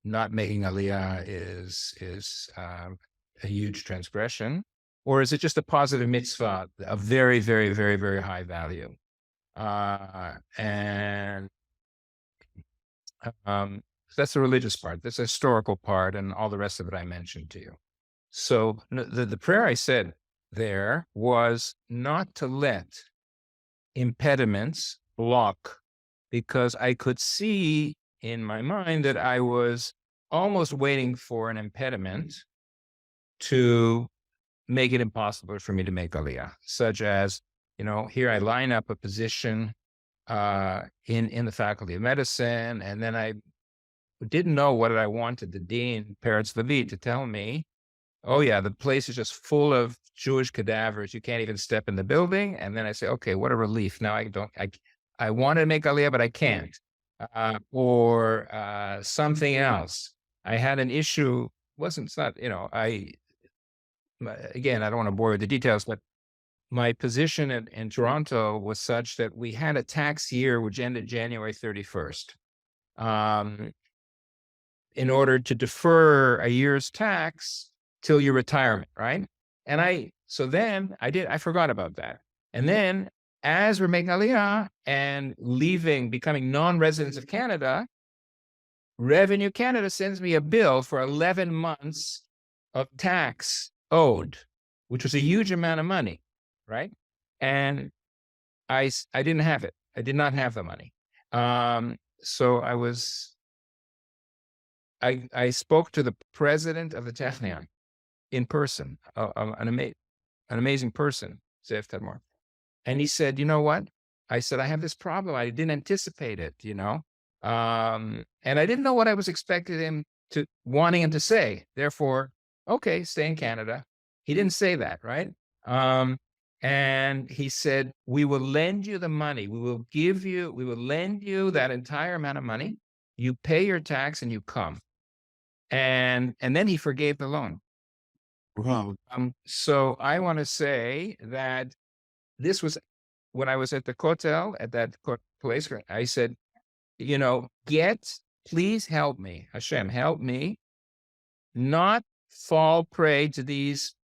not making Aliyah is a huge transgression, or is it just a positive mitzvah of very, very, very, very high value? And that's the religious part. That's the historical part, and all the rest of it I mentioned to you. So the prayer I said there was not to let impediments block, because I could see in my mind that I was almost waiting for an impediment to make it impossible for me to make Aliyah, such as, here I line up a position in the Faculty of Medicine, and then I didn't know what I wanted the dean, Peretz Levi, to tell me. Oh yeah, the place is just full of Jewish cadavers. You can't even step in the building. And then I say, okay, what a relief. Now I want to make Aliyah, but I can't. Or something else. I had an issue. Again, I don't want to bore you with the details, but my position in Toronto was such that we had a tax year which ended January 31st. In order to defer a year's tax till your retirement, right? And I forgot about that. And then as we're making Aliyah and becoming non-residents of Canada, Revenue Canada sends me a bill for 11 months of tax owed, which was a huge amount of money, right? And I didn't have it. I did not have the money. So I spoke to the president of the Technion in person, an amazing person, Safed Karl. And he said, you know what? I said, I have this problem. I didn't anticipate it, and I didn't know what I was wanting him to say. Therefore, okay, stay in Canada. He didn't say that, right? And he said, we will lend you the money. We will lend you that entire amount of money. You pay your tax and you come. And then he forgave the loan. Wow. So I want to say that this was when I was at the hotel at that place. I said, please help me, Hashem, help me not fall prey to these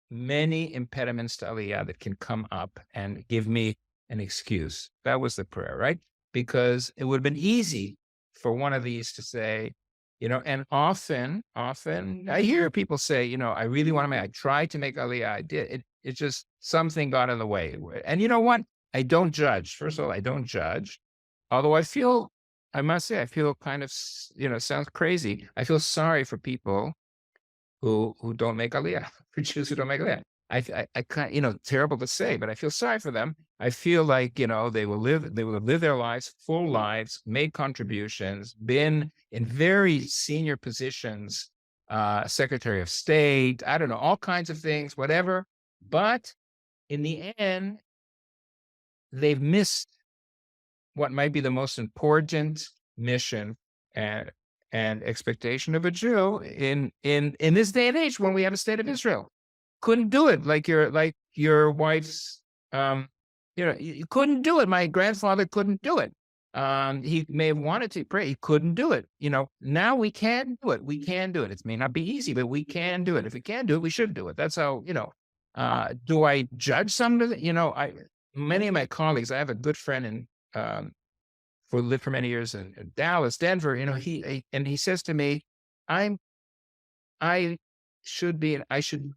many impediments to Aliyah that can come up and give me an excuse. That was the prayer, right? Because it would have been easy for one of these to say, and often I hear people say, I really want to I tried to make Aliyah. I did. It just, something got in the way. And you know what? I don't judge. First of all, I don't judge. Although I must say, I feel kind of, sounds crazy. I feel sorry for people who don't make Aliyah, for Jews who don't make Aliyah. I can't, terrible to say, but I feel sorry for them. I feel like, they will live their lives, full lives, made contributions, been in very senior positions, Secretary of State, I don't know, all kinds of things, whatever. But in the end, they've missed what might be the most important mission and expectation of a Jew in this day and age when we have a state of Israel. Couldn't do it like your wife's, you couldn't do it. My grandfather couldn't do it. He may have wanted to pray. He couldn't do it. Now we can do it. We can do it. It may not be easy, but we can do it. If we can do it, we should do it. That's how, do I judge somebody? Many of my colleagues, I have a good friend who lived for many years in Dallas, Denver, he says to me, I should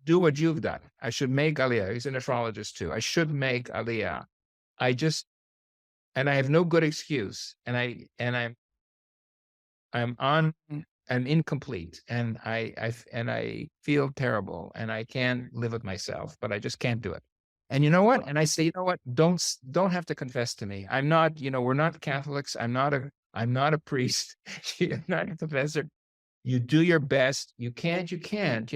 do what you've done. I should make Aliyah. He's a nephrologist too. I should make Aliyah. And I have no good excuse. And I'm incomplete, and I feel terrible, and I can't live with myself, but I just can't do it. And you know what? And I say, you know what? Don't have to confess to me. I'm not, we're not Catholics. I'm not a priest. I'm not a professor. You do your best. You can't. You have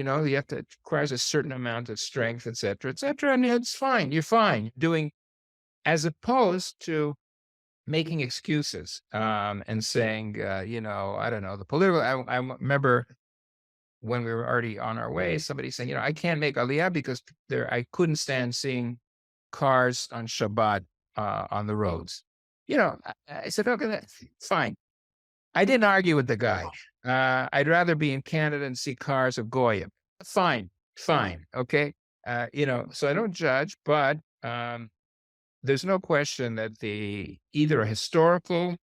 to, it requires a certain amount of strength, et cetera, and it's fine. You're fine. Doing, as opposed to making excuses, and saying, I don't know, the political, I remember when we were already on our way, somebody saying, I can't make Aliyah because I couldn't stand seeing cars on Shabbat on the roads. I said, okay, that's fine. I didn't argue with the guy. I'd rather be in Canada and see cars of Goyim. Fine. Okay. So I don't judge, but there's no question that either a historical,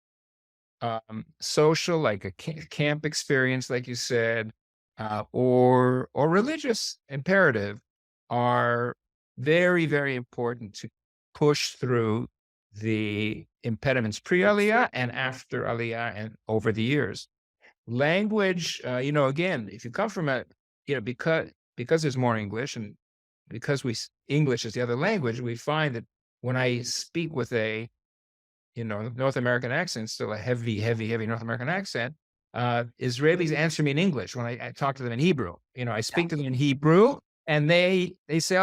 social, like a camp experience, like you said, or religious imperative are very, very important to push through the impediments pre-Aliyah and after Aliyah and over the years. Language, again, if you come from because there's more English, and because English is the other language, we find that when I speak with a, North American accent, still a heavy North American accent, Israelis answer me in English when I talk to them in Hebrew. I speak to them in Hebrew, and they say,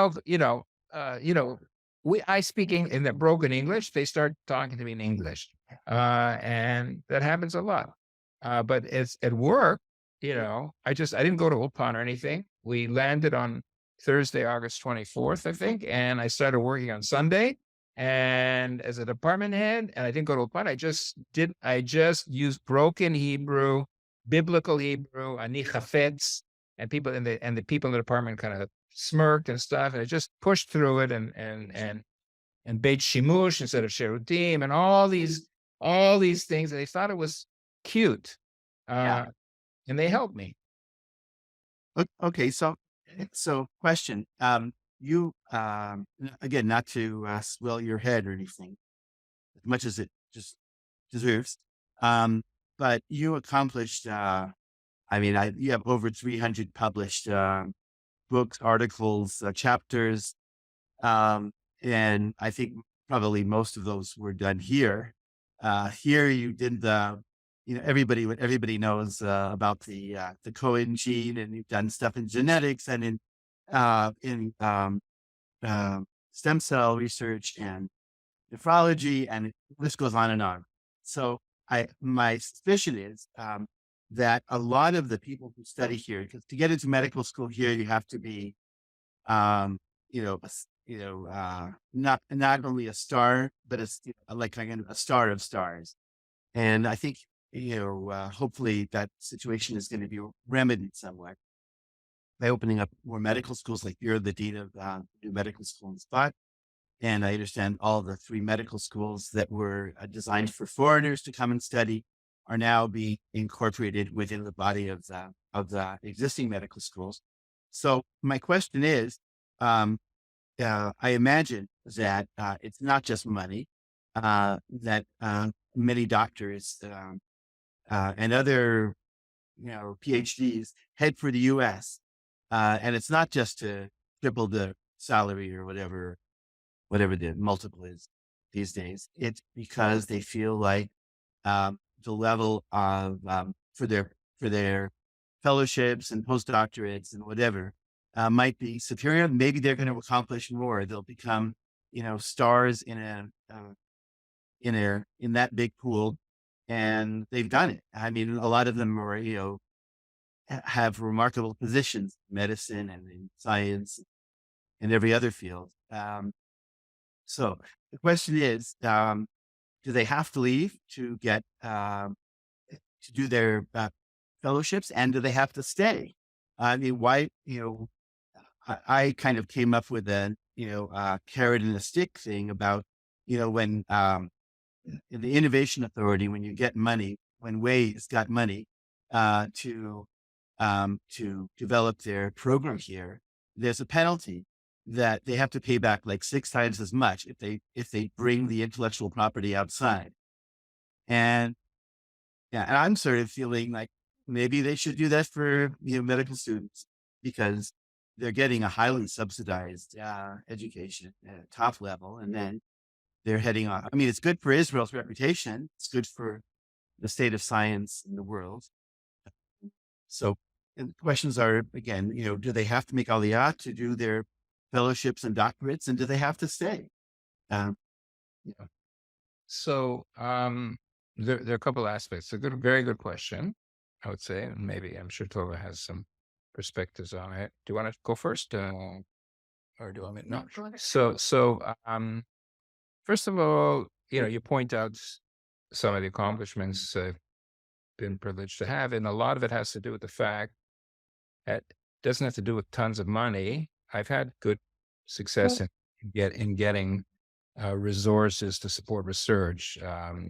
I speak in the broken English. They start talking to me in English, and that happens a lot. But it's at work. I didn't go to Ulpan or anything. We landed on Thursday, August 24th, I think, and I started working on Sunday. And as a department head, and I didn't go to Ulpan. I just used broken Hebrew, biblical Hebrew, ani chafetz, and people in the people in the department kind of smirked and stuff, and I just pushed through it and beit shimush instead of sherutim, and all these things. And they thought it was cute. and they helped me. Okay, so question. You again, not to swell your head or anything, as much as it just deserves. But you accomplished. You have over 300 published books, articles, chapters, and I think probably most of those were done here. Here you did everybody knows about the Cohen gene, and you've done stuff in genetics and in stem cell research and nephrology, and this goes on and on. So my suspicion is that a lot of the people who study here, because to get into medical school here, you have to be, not only a star, but like a star of stars. And I think, hopefully that situation is going to be remedied somewhat by opening up more medical schools. Like you're the dean of new medical school in Spot. And I understand all the 3 medical schools that were designed for foreigners to come and study are now being incorporated within the body of the existing medical schools. So my question is, I imagine that it's not just money, that many doctors and other, PhDs head for the U.S. And it's not just to triple the salary or whatever the multiple is these days. It's because they feel like the level of for their fellowships and postdoctorates and whatever might be superior. Maybe they're going to accomplish more. They'll become, stars in that big pool, and they've done it. I mean, a lot of them are, have remarkable positions in medicine and in science and every other field. So the question is, do they have to leave to get to do their fellowships, and do they have to stay? I mean, why? I kind of came up with a carrot and a stick thing about when in the Innovation Authority, when you get money, when Way's got money to develop their program here, there's a penalty that they have to pay back like 6 times as much if they bring the intellectual property outside. And and I'm sort of feeling like maybe they should do that for medical students, because they're getting a highly subsidized education at a top level, and then they're heading off. I mean, it's good for Israel's reputation. It's good for the state of science in the world. So, and the questions are, again, do they have to make Aliyah to do their fellowships and doctorates, and do they have to stay? So there are a couple aspects. Very good question, I would say. And maybe I'm sure Tova has some perspectives on it. Do you want to go first, or do you want me? No. So first of all, you point out some of the accomplishments I've been privileged to have, and a lot of it has to do with the fact that it doesn't have to do with tons of money. I've had good success in getting resources to support research,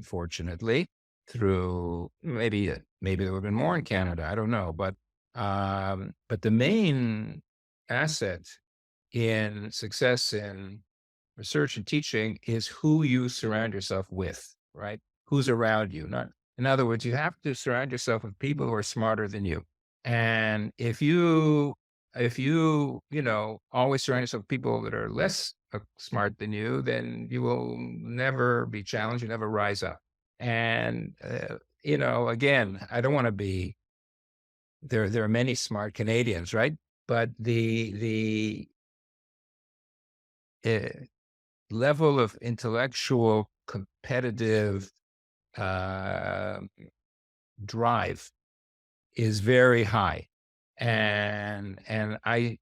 fortunately, through maybe there would have been more in Canada. I don't know. But the main asset in success in research and teaching is who you surround yourself with, right? Who's around you. In other words, you have to surround yourself with people who are smarter than you. And if you always surround yourself with people that are less smart than you, then you will never be challenged. You never rise up. And again, I don't want to be. There are many smart Canadians, right? But the level of intellectual competitive drive is very high, and I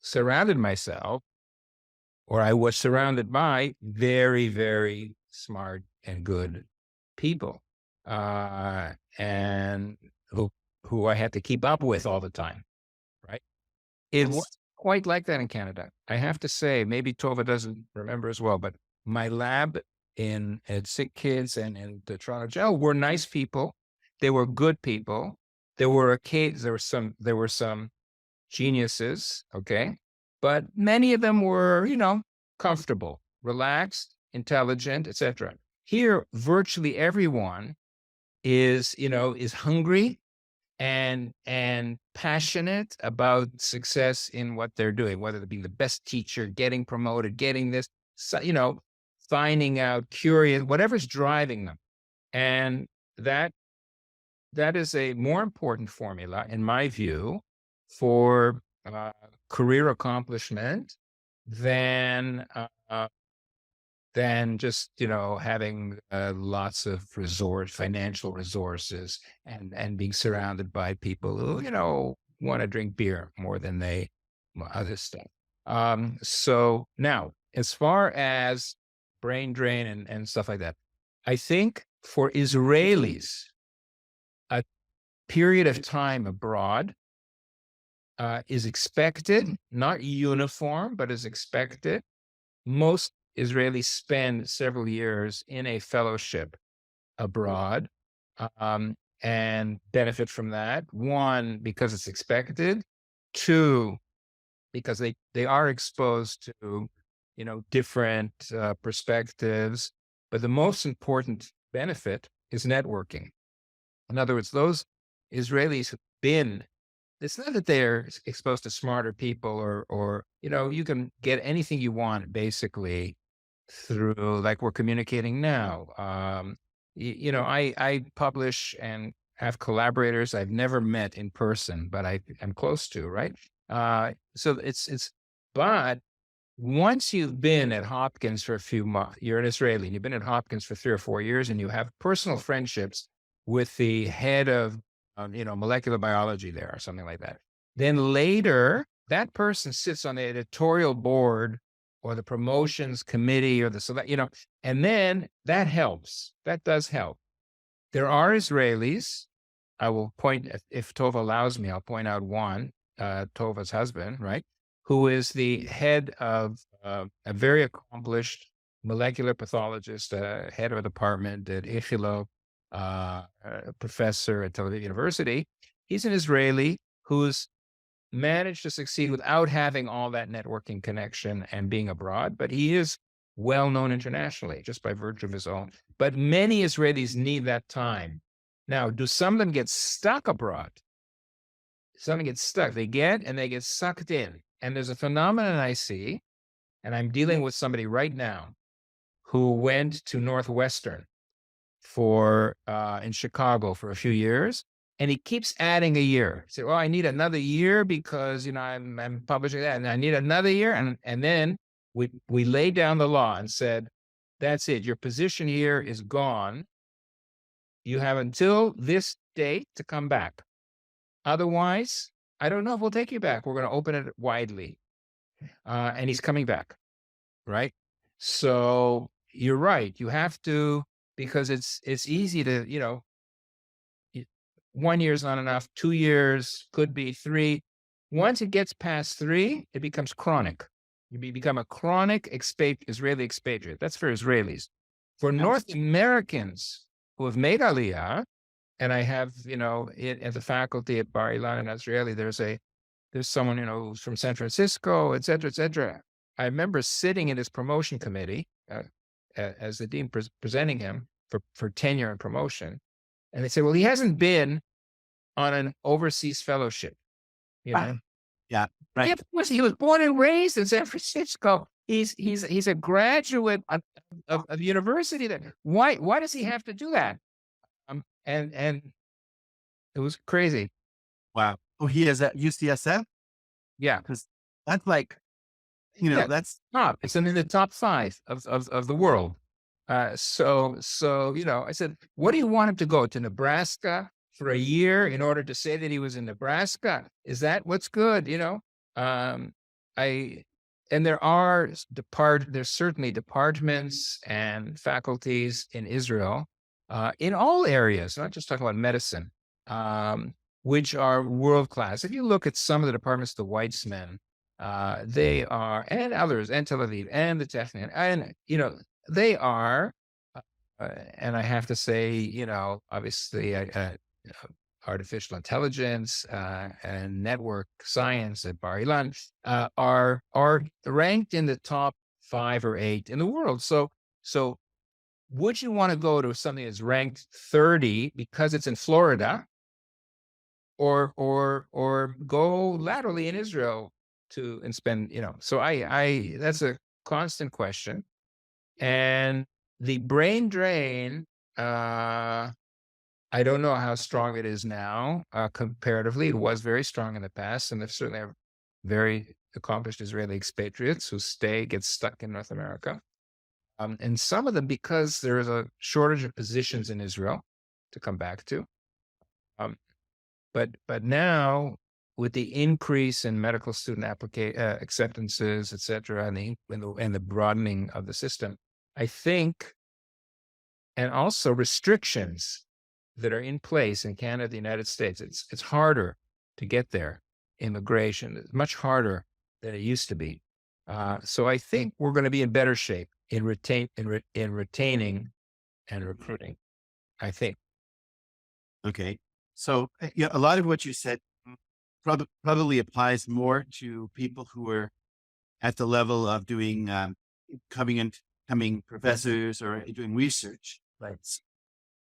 surrounded myself, or I was surrounded by very, very smart and good people, and who I had to keep up with all the time, right? It wasn't quite like that in Canada. I have to say, maybe Tova doesn't remember as well, but my lab at Sick Kids and in the Toronto Jail were nice people. They were good people. There were some geniuses, okay? But many of them were, comfortable, relaxed, intelligent, etc. Here, virtually everyone is hungry and passionate about success in what they're doing, whether it be the best teacher, getting promoted, getting this, finding out, curious, whatever's driving them. And that is a more important formula, in my view, for career accomplishment than just having lots of financial resources and being surrounded by people who want to drink beer more than they other stuff. So now, as far as brain drain and stuff like that, I think for Israelis, a period of time abroad is expected, not uniform, but is expected. Most Israelis spend several years in a fellowship abroad and benefit from that. One, because it's expected. Two, because they are exposed to, different perspectives. But the most important benefit is networking. In other words, those Israelis who've been, it's not that they're exposed to smarter people or you can get anything you want basically through, like we're communicating now. I publish and have collaborators I've never met in person, but I'm close to, right? So but once you've been at Hopkins for a few months, you're an Israeli, and you've been at Hopkins for 3 or 4 years, and you have personal friendships with the head of, molecular biology there or something like that. Then later, that person sits on the editorial board or the promotions committee or and then that helps. That does help. There are Israelis. I will point, if Tova allows me, I'll point out one, Tova's husband, right? Who is the head of a very accomplished molecular pathologist, head of a department at Ichilov, a professor at Tel Aviv University. He's an Israeli who's managed to succeed without having all that networking connection and being abroad, but he is well known internationally just by virtue of his own. But many Israelis need that time. Now, do some of them get stuck abroad? Some get stuck. They get sucked in. And there's a phenomenon I see, and I'm dealing with somebody right now who went to Northwestern in Chicago for a few years, and he keeps adding a year. He said, well, I need another year because, I'm publishing that, and I need another year. And then we laid down the law and said, that's it. Your position here is gone. You have until this date to come back. Otherwise, I don't know if we'll take you back. We're going to open it widely. And he's coming back, right? So you're right. You have to, because it's easy to, 1 year is not enough. 2 years, could be 3. Once it gets past 3, it becomes chronic. You become a chronic Israeli expatriate. That's for Israelis. For North Americans who have made Aliyah, and I have, at the faculty at Bar-Ilan and Azrieli, there's someone, who's from San Francisco, et cetera, et cetera. I remember sitting in his promotion committee as the dean presenting him for tenure and promotion. And they said, well, he hasn't been on an overseas fellowship, Yeah, right. Yeah, of course, he was born and raised in San Francisco. He's a graduate of university there. Why does he have to do that? And it was crazy. Wow. Oh, he is at UCSF? Yeah. Because that's like, Yeah. that's Top. It's in the top 5 of the world. So I said, what do you want him to go to Nebraska for a year in order to say that he was in Nebraska? Is that what's good? And there's certainly departments and faculties in Israel, in all areas, not just talking about medicine, which are world-class. If you look at some of the departments, the Weitzman, they are, and others, and Tel Aviv, and the Technion, and, they are, and I have to say, obviously, artificial intelligence and network science at Bar-Ilan are ranked in the top 5 or 8 in the world. So would you want to go to something that's ranked 30 because it's in Florida, or go laterally in Israel and spend, so that's a constant question. And the brain drain, I don't know how strong it is now. Comparatively, it was very strong in the past, and there's certainly very accomplished Israeli expatriates who get stuck in North America. And some of them, because there is a shortage of positions in Israel to come back to. But now, with the increase in medical student acceptances, et cetera, and the broadening of the system, I think, and also restrictions that are in place in Canada, the United States, it's harder to get there. Immigration is much harder than it used to be. So I think we're going to be in better shape in retaining and recruiting, I think. Okay. So a lot of what you said probably applies more to people who are at the level of doing becoming professors or doing research. Right.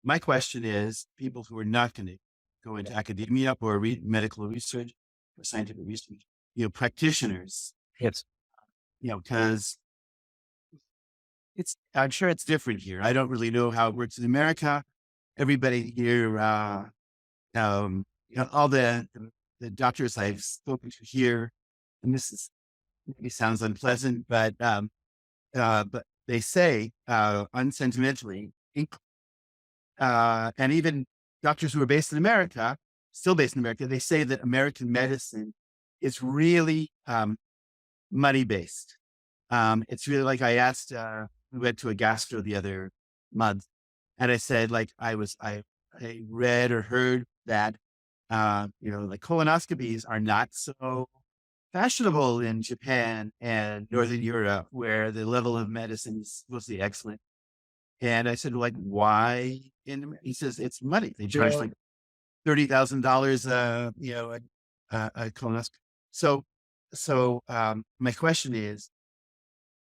My question is people who are not going to go into academia or medical research or scientific research, practitioners. Yes. Because I'm sure it's different here. I don't really know how it works in America. Everybody here, all the doctors I've spoken to here, and this maybe sounds unpleasant, but they say unsentimentally, and even doctors who are based in America, still based in America, they say that American medicine is really money based. It's really like I asked, we went to a gastro the other month, and I said, like, I read or heard that, like colonoscopies are not so fashionable in Japan and Northern Europe, where the level of medicine is mostly excellent. And I said, like, why? He says, it's money. They charge like $30,000, a colonoscopy. So my question is,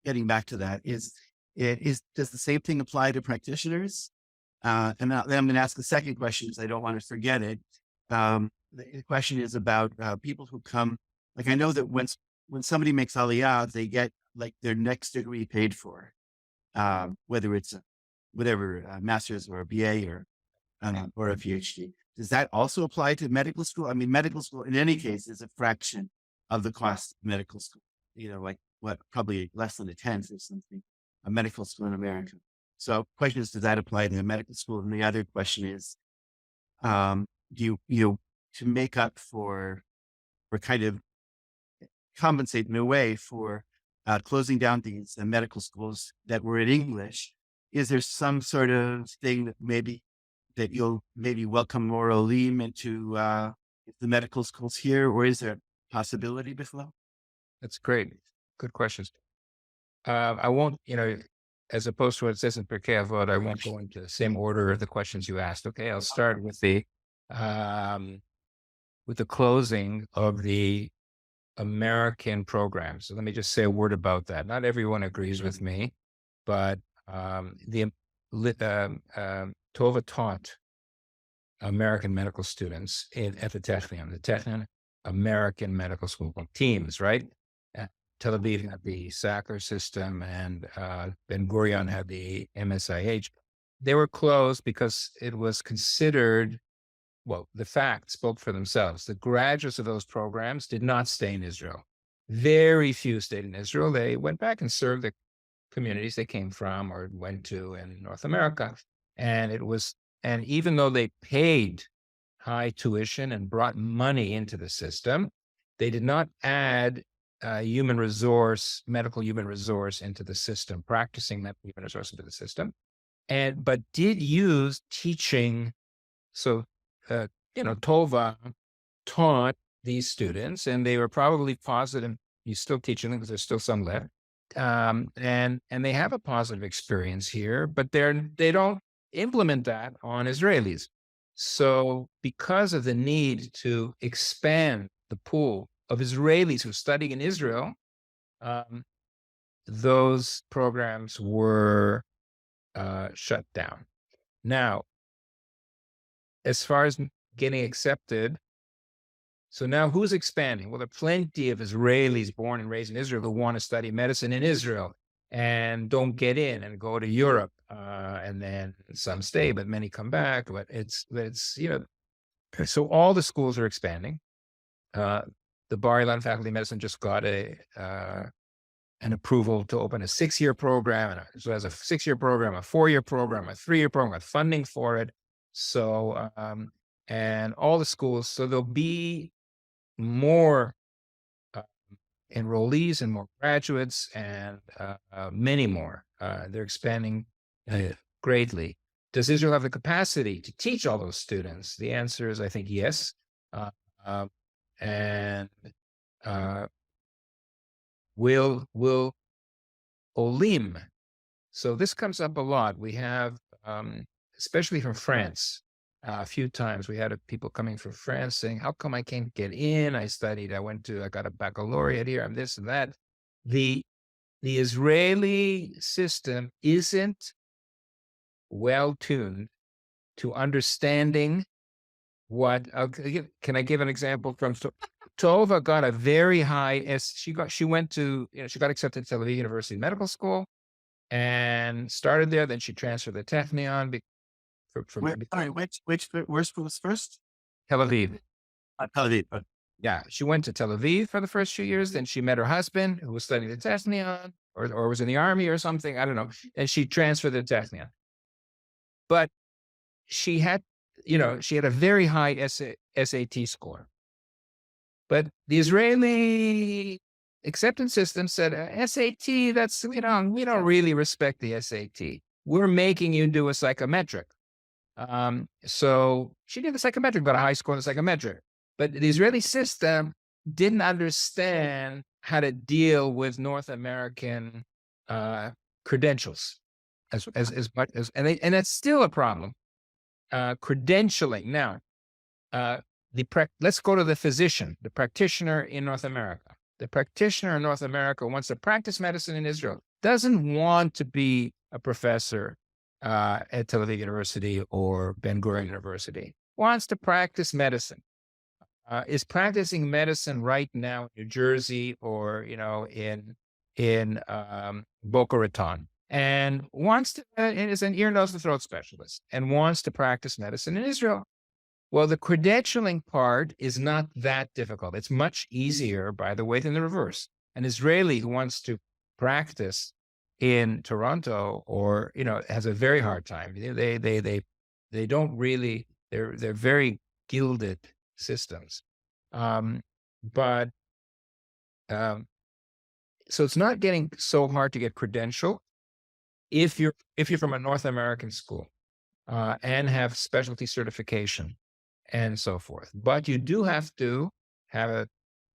getting back to that, does the same thing apply to practitioners? And then I'm going to ask the second question because I don't want to forget it. The question is about people who come. Like, I know that when somebody makes Aliyah, they get like their next degree paid for, whether it's a master's or a BA or a PhD. Does that also apply to medical school? I mean, medical school in any case is a fraction of the cost of medical school. Like probably less than a tenth or something, a medical school in America. So question is, does that apply to a medical school? And the other question is, do you to make up for kind of compensate in a way for closing down these medical schools that were in English, is there some sort of thing that you'll welcome more Olim into the medical schools here, or is there a possibility, Biflo? That's great. Good questions. I won't, as opposed to what it says in Pirkei Avot, I won't go into the same order of the questions you asked. Okay, I'll start with the closing of the American program. So let me just say a word about that. Not everyone agrees with me, but Tova taught American medical students at the Technion American Medical School teams, right? Tel Aviv had the Sackler system, and Ben Gurion had the MSIH. They were closed because it was considered, well, the facts spoke for themselves. The graduates of those programs did not stay in Israel. Very few stayed in Israel. They went back and served the communities they came from or went to in North America. And even though they paid high tuition and brought money into the system, they did not add medical human resource into the system, practicing medical human resource into the system, but did use teaching. So, Tova taught these students, and they were probably positive. He's still teaching them because there's still some left, and they have a positive experience here, but they don't implement that on Israelis. So because of the need to expand the pool of Israelis who study in Israel, those programs were shut down. Now, as far as getting accepted, so now who's expanding? Well, there are plenty of Israelis born and raised in Israel who want to study medicine in Israel and don't get in and go to Europe. And then some stay, but many come back. But it's so all the schools are expanding. The Bar-Ilan Faculty of Medicine just got an approval to open a 6-year program. And so it has a 6-year program, a 4-year program, a 3-year program, with funding for it. So, and all the schools, so there'll be more enrollees and more graduates and many more. They're expanding greatly. Does Israel have the capacity to teach all those students? The answer is, I think, yes. And will Olim. So this comes up a lot. We have, especially from France, a few times we had people coming from France saying, how come I can't get in? I studied, I got a baccalaureate here, I'm this and that. The Israeli system isn't well tuned to understanding what, can I give an example from Tova got a very high, she got accepted to Tel Aviv University Medical School and started there. Then she transferred to Technion. Where was first? Tel Aviv. Tel Aviv. Yeah, she went to Tel Aviv for the first few years. Then she met her husband, who was studying at Technion or was in the army or something. I don't know. And she transferred to Technion. But she had a very high SAT score. But the Israeli acceptance system said, SAT, we don't really respect the SAT. We're making you do a psychometric. So she did the psychometric, got a high score in the psychometric. But the Israeli system didn't understand how to deal with North American credentials as much as, and that's still a problem. Credentialing. Now, let's go to the physician, the practitioner in North America. The practitioner in North America wants to practice medicine in Israel, doesn't want to be a professor at Tel Aviv University or Ben Gurion University, wants to practice medicine. Is practicing medicine right now in New Jersey or, in Boca Raton, and wants to, and is an ear, nose, and throat specialist and wants to practice medicine in Israel. Well, the credentialing part is not that difficult. It's much easier, by the way, than the reverse. An Israeli who wants to practice in Toronto or, has a very hard time. They don't really, they're very gilded systems. So it's not getting so hard to get credentialed if you're from a North American school and have specialty certification and so forth. But you do have to have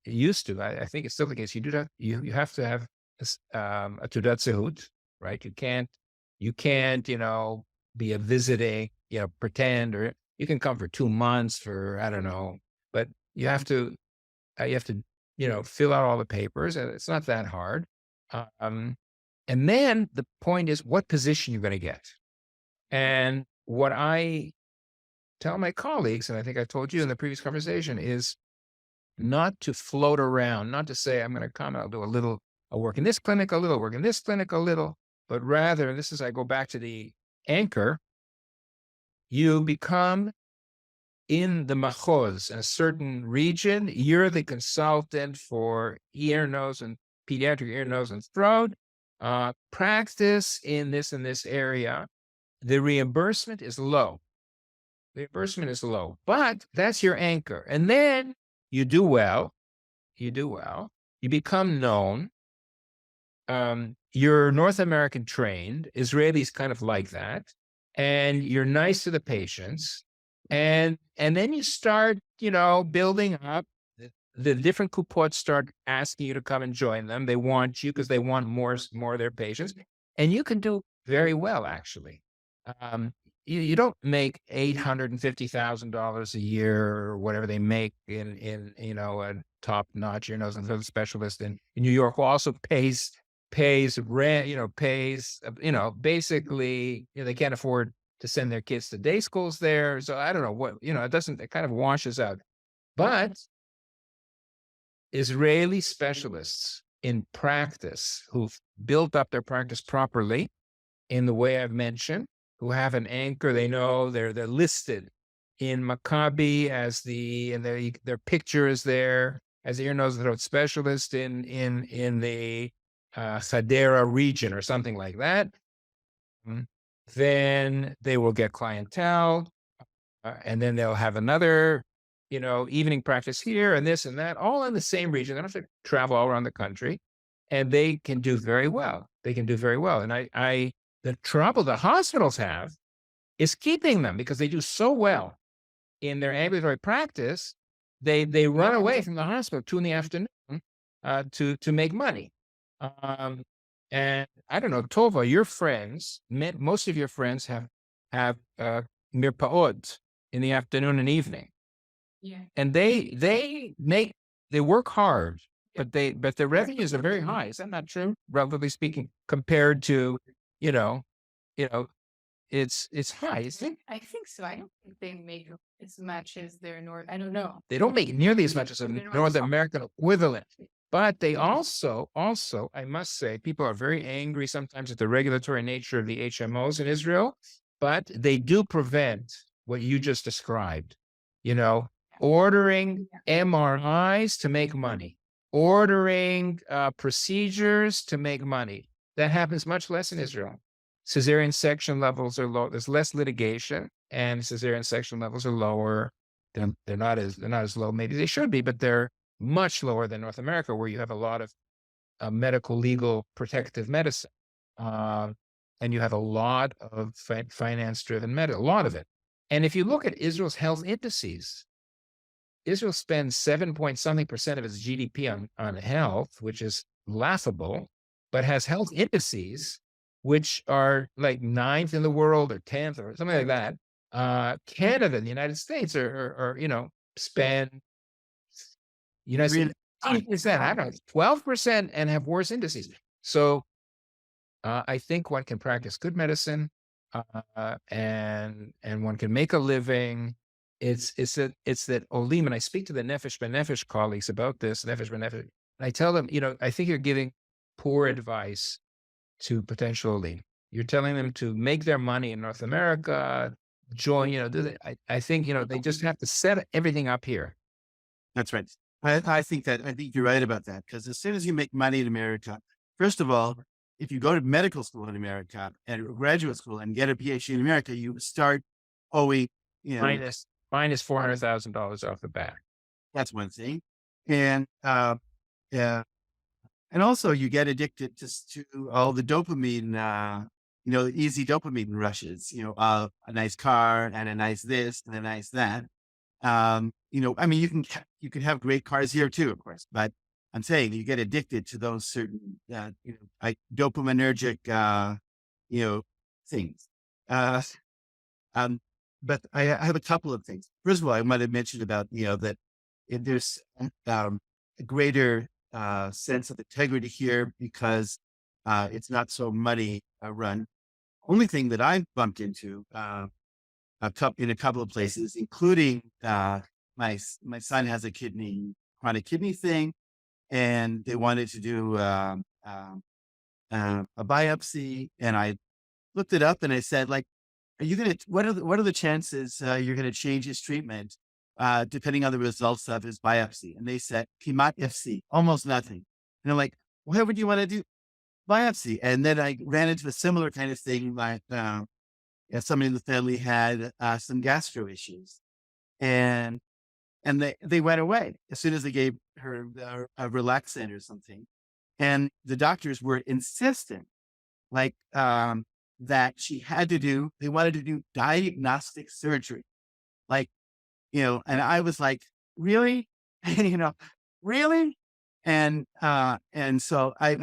I think it's still the case. You have to have a Teudat Zehut, right? You can't, be a visiting, pretend, or you can come for 2 months for, I don't know, but you have to, fill out all the papers, and it's not that hard. And then the point is what position you're going to get. And what I tell my colleagues, and I think I told you in the previous conversation, is not to float around, not to say, I'm going to come, I'll work in this clinic a little, work in this clinic a little, but rather, I go back to the anchor, you become in the machoz, in a certain region, you're the consultant for ear, nose, and pediatric ear, nose, and throat, practice in this and this area. The reimbursement is low. But that's your anchor. And then you do well, you become known. You're North American trained, Israelis kind of like that, and you're nice to the patients. And then you start, building up. The different kupots start asking you to come and join them. They want you because they want more of their patients. And you can do very well, actually. you don't make $850,000 a year or whatever they make in a top notch nose specialist in New York, who also pays rent, basically they can't afford to send their kids to day schools there. So I don't know what, it kind of washes out. But Israeli specialists in practice who've built up their practice properly in the way I've mentioned, who have an anchor, they know they're listed in Maccabi as their picture is there as ear, nose, and throat specialist in the Hadera region or something like that. Then they will get clientele, and then they'll have another, evening practice here and this and that, all in the same region. They don't have to travel all around the country, and they can do very well. They can do very well. And the trouble the hospitals have is keeping them because they do so well in their ambulatory practice. They run away from the hospital 2 PM to make money. And I don't know, Tova, your friends, most of your friends have mirpaot in the afternoon and evening. Yeah. And they work hard, but their revenues are very high. Is that not true, relatively speaking, compared to, it's high, isn't it? I think so. I don't think they make as much as their North. I don't know. They don't make nearly as much as a North American equivalent. But they also, I must say, people are very angry sometimes at the regulatory nature of the HMOs in Israel, but they do prevent what you just described, ordering MRIs to make money, ordering procedures to make money. That happens much less in Israel. Cesarean section levels are low. There's less litigation, and cesarean section levels are lower. They're not as low. Maybe they should be, but they're much lower than North America, where you have a lot of medical, legal, protective medicine, and you have a lot of finance-driven medicine, a lot of it. And if you look at Israel's health indices, Israel spends 7-point-something% of its GDP on health, which is laughable, but has health indices which are like 9th in the world or 10th or something like that. Canada and the United States are spend United States, I don't know, 12% and have worse indices. So I think one can practice good medicine, and one can make a living. It's that olim, and I speak to the nefesh benefesh colleagues about this, nefesh benefesh, and I tell them, I think you're giving poor advice to potential olim. You're telling them to make their money in North America, join, I think, they just have to set everything up here. That's right. I think you're right about that, because as soon as you make money in America, first of all, if you go to medical school in America and graduate school and get a PhD in America, you start owing, minus $400,000 off the bat. That's one thing. And, and also you get addicted to all the dopamine, easy dopamine rushes, a nice car and a nice this and a nice that. You can have great cars here too, of course, but I'm saying you get addicted to those certain, dopaminergic, things. But I have a couple of things. First of all, I might have mentioned about, that there's a greater sense of integrity here because it's not so money run. Only thing that I've bumped into in a couple of places, including my son has a chronic kidney thing, and they wanted to do a biopsy, and I looked it up and I said, like, are you going to, what are the chances you're going to change his treatment depending on the results of his biopsy? And they said, Kimat FC, almost nothing. And I'm like, why would you want to do biopsy? And then I ran into a similar kind of thing, like somebody in the family had some gastro issues, and they went away as soon as they gave her a relaxant or something. And the doctors were insistent, like, that they wanted to do diagnostic surgery. Like, and I was like, really? Really? And so I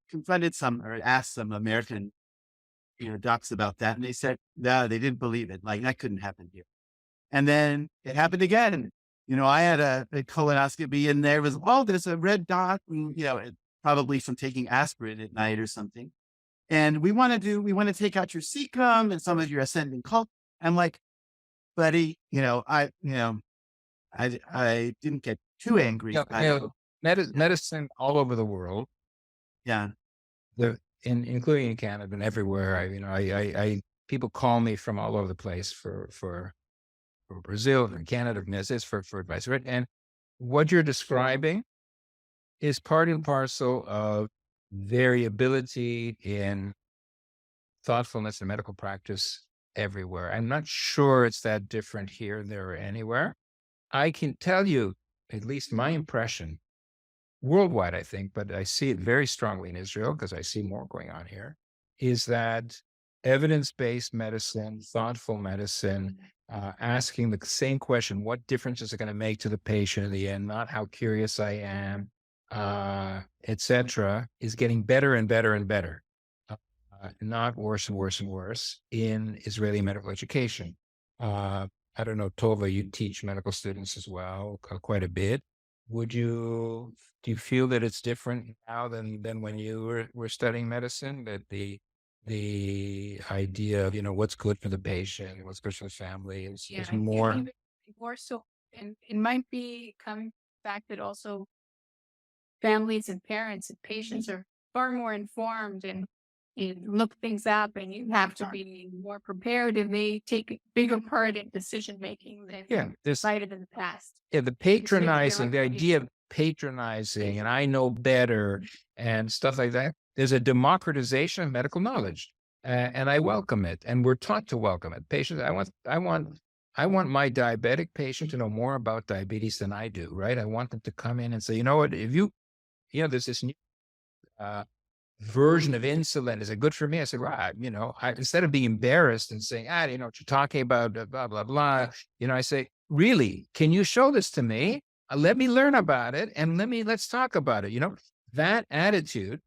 confronted asked some American docs about that, and they said, no, they didn't believe it. Like that couldn't happen here. And then it happened again. I had a colonoscopy and there was, there's a red dot, probably from taking aspirin at night or something. And we want to take out your cecum and some of your ascending colon. I'm like, buddy, I didn't get too angry. Medicine all over the world. Yeah. Including in Canada and everywhere. I people call me from all over the place for Brazil and Canada for advice, right? And what you're describing is part and parcel of variability in thoughtfulness and medical practice everywhere. I'm not sure it's that different here, there, or anywhere. I can tell you, at least my impression, worldwide, I think, but I see it very strongly in Israel because I see more going on here, is that evidence-based medicine, thoughtful medicine, asking the same question, what difference is it going to make to the patient in the end, not how curious I am, etc., is getting better and better and better, not worse and worse and worse in Israeli medical education. I don't know, Tova, you teach medical students as well, quite a bit. Do you feel that it's different now than when you were studying medicine, that the idea of, what's good for the patient, what's good for the family is more? Even more so, and it might be coming back that also families and parents and patients are far more informed and look things up, and you have to be more prepared, and they take a bigger part in decision making than cited in the past. Yeah, the patronizing, the idea of patronizing, and I know better and stuff like that. There's a democratization of medical knowledge, and I welcome it, and we're taught to welcome it. Patients, I want my diabetic patient to know more about diabetes than I do, right? I want them to come in and say, what, if there's this new version of insulin. Is it good for me? I said, right. Instead of being embarrassed and saying, what you're talking about, blah, blah, blah. I say, really, can you show this to me? Let me learn about it. And let's talk about it. That attitude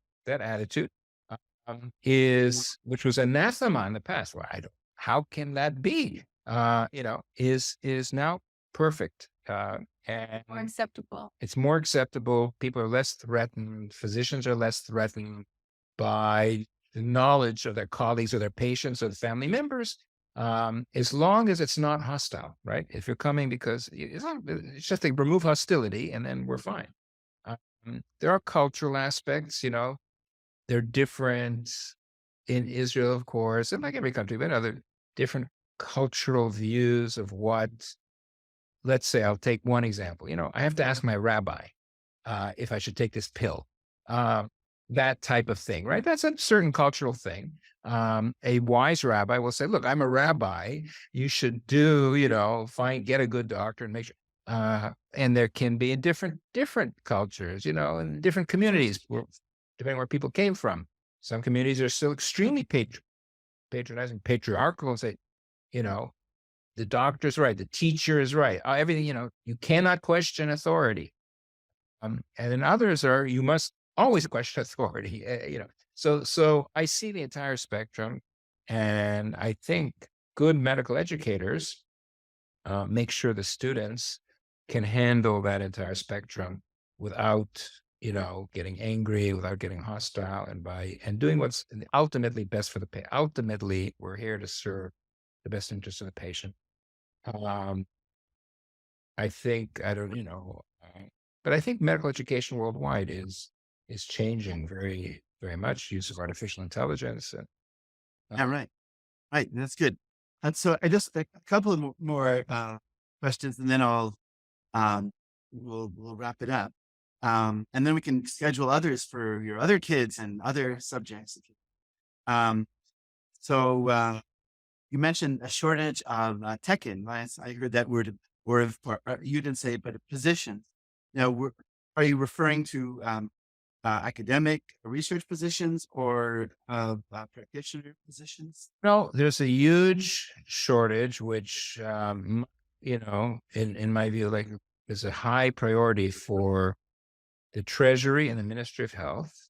which was anathema in the past. Well, how can that be? Is now perfect. And more acceptable. It's more acceptable. People are less threatened. Physicians are less threatened by the knowledge of their colleagues or their patients or the family members, as long as it's not hostile, right? If you're coming because it's just they remove hostility and then we're fine. There are cultural aspects, they're different in Israel, of course, and like every country, but other different cultural views of what, let's say, I'll take one example. I have to ask my rabbi if I should take this pill. That type of thing, right? That's a certain cultural thing. A wise rabbi will say, look, I'm a rabbi. You should get a good doctor and make sure. And there can be different cultures, and different communities, depending where people came from. Some communities are still extremely patronizing, patriarchal, and say, the doctor's right, the teacher is right. Everything, you cannot question authority. And then others you must always question authority, So I see the entire spectrum, and I think good medical educators make sure the students can handle that entire spectrum without, getting angry, without getting hostile, and doing what's ultimately best for the patient. Ultimately, we're here to serve the best interest of the patient. I think but I think medical education worldwide is changing very, very much. Use of artificial intelligence. Right. That's good. And so I just a couple of more questions, and then we'll wrap it up. And then we can schedule others for your other kids and other subjects. So you mentioned a shortage of tech-in, right? I heard that word, or you didn't say it, but positions. Now, are you referring to academic research positions or practitioner positions? No, there's a huge shortage, which, in my view, is a high priority for the Treasury and the Ministry of Health.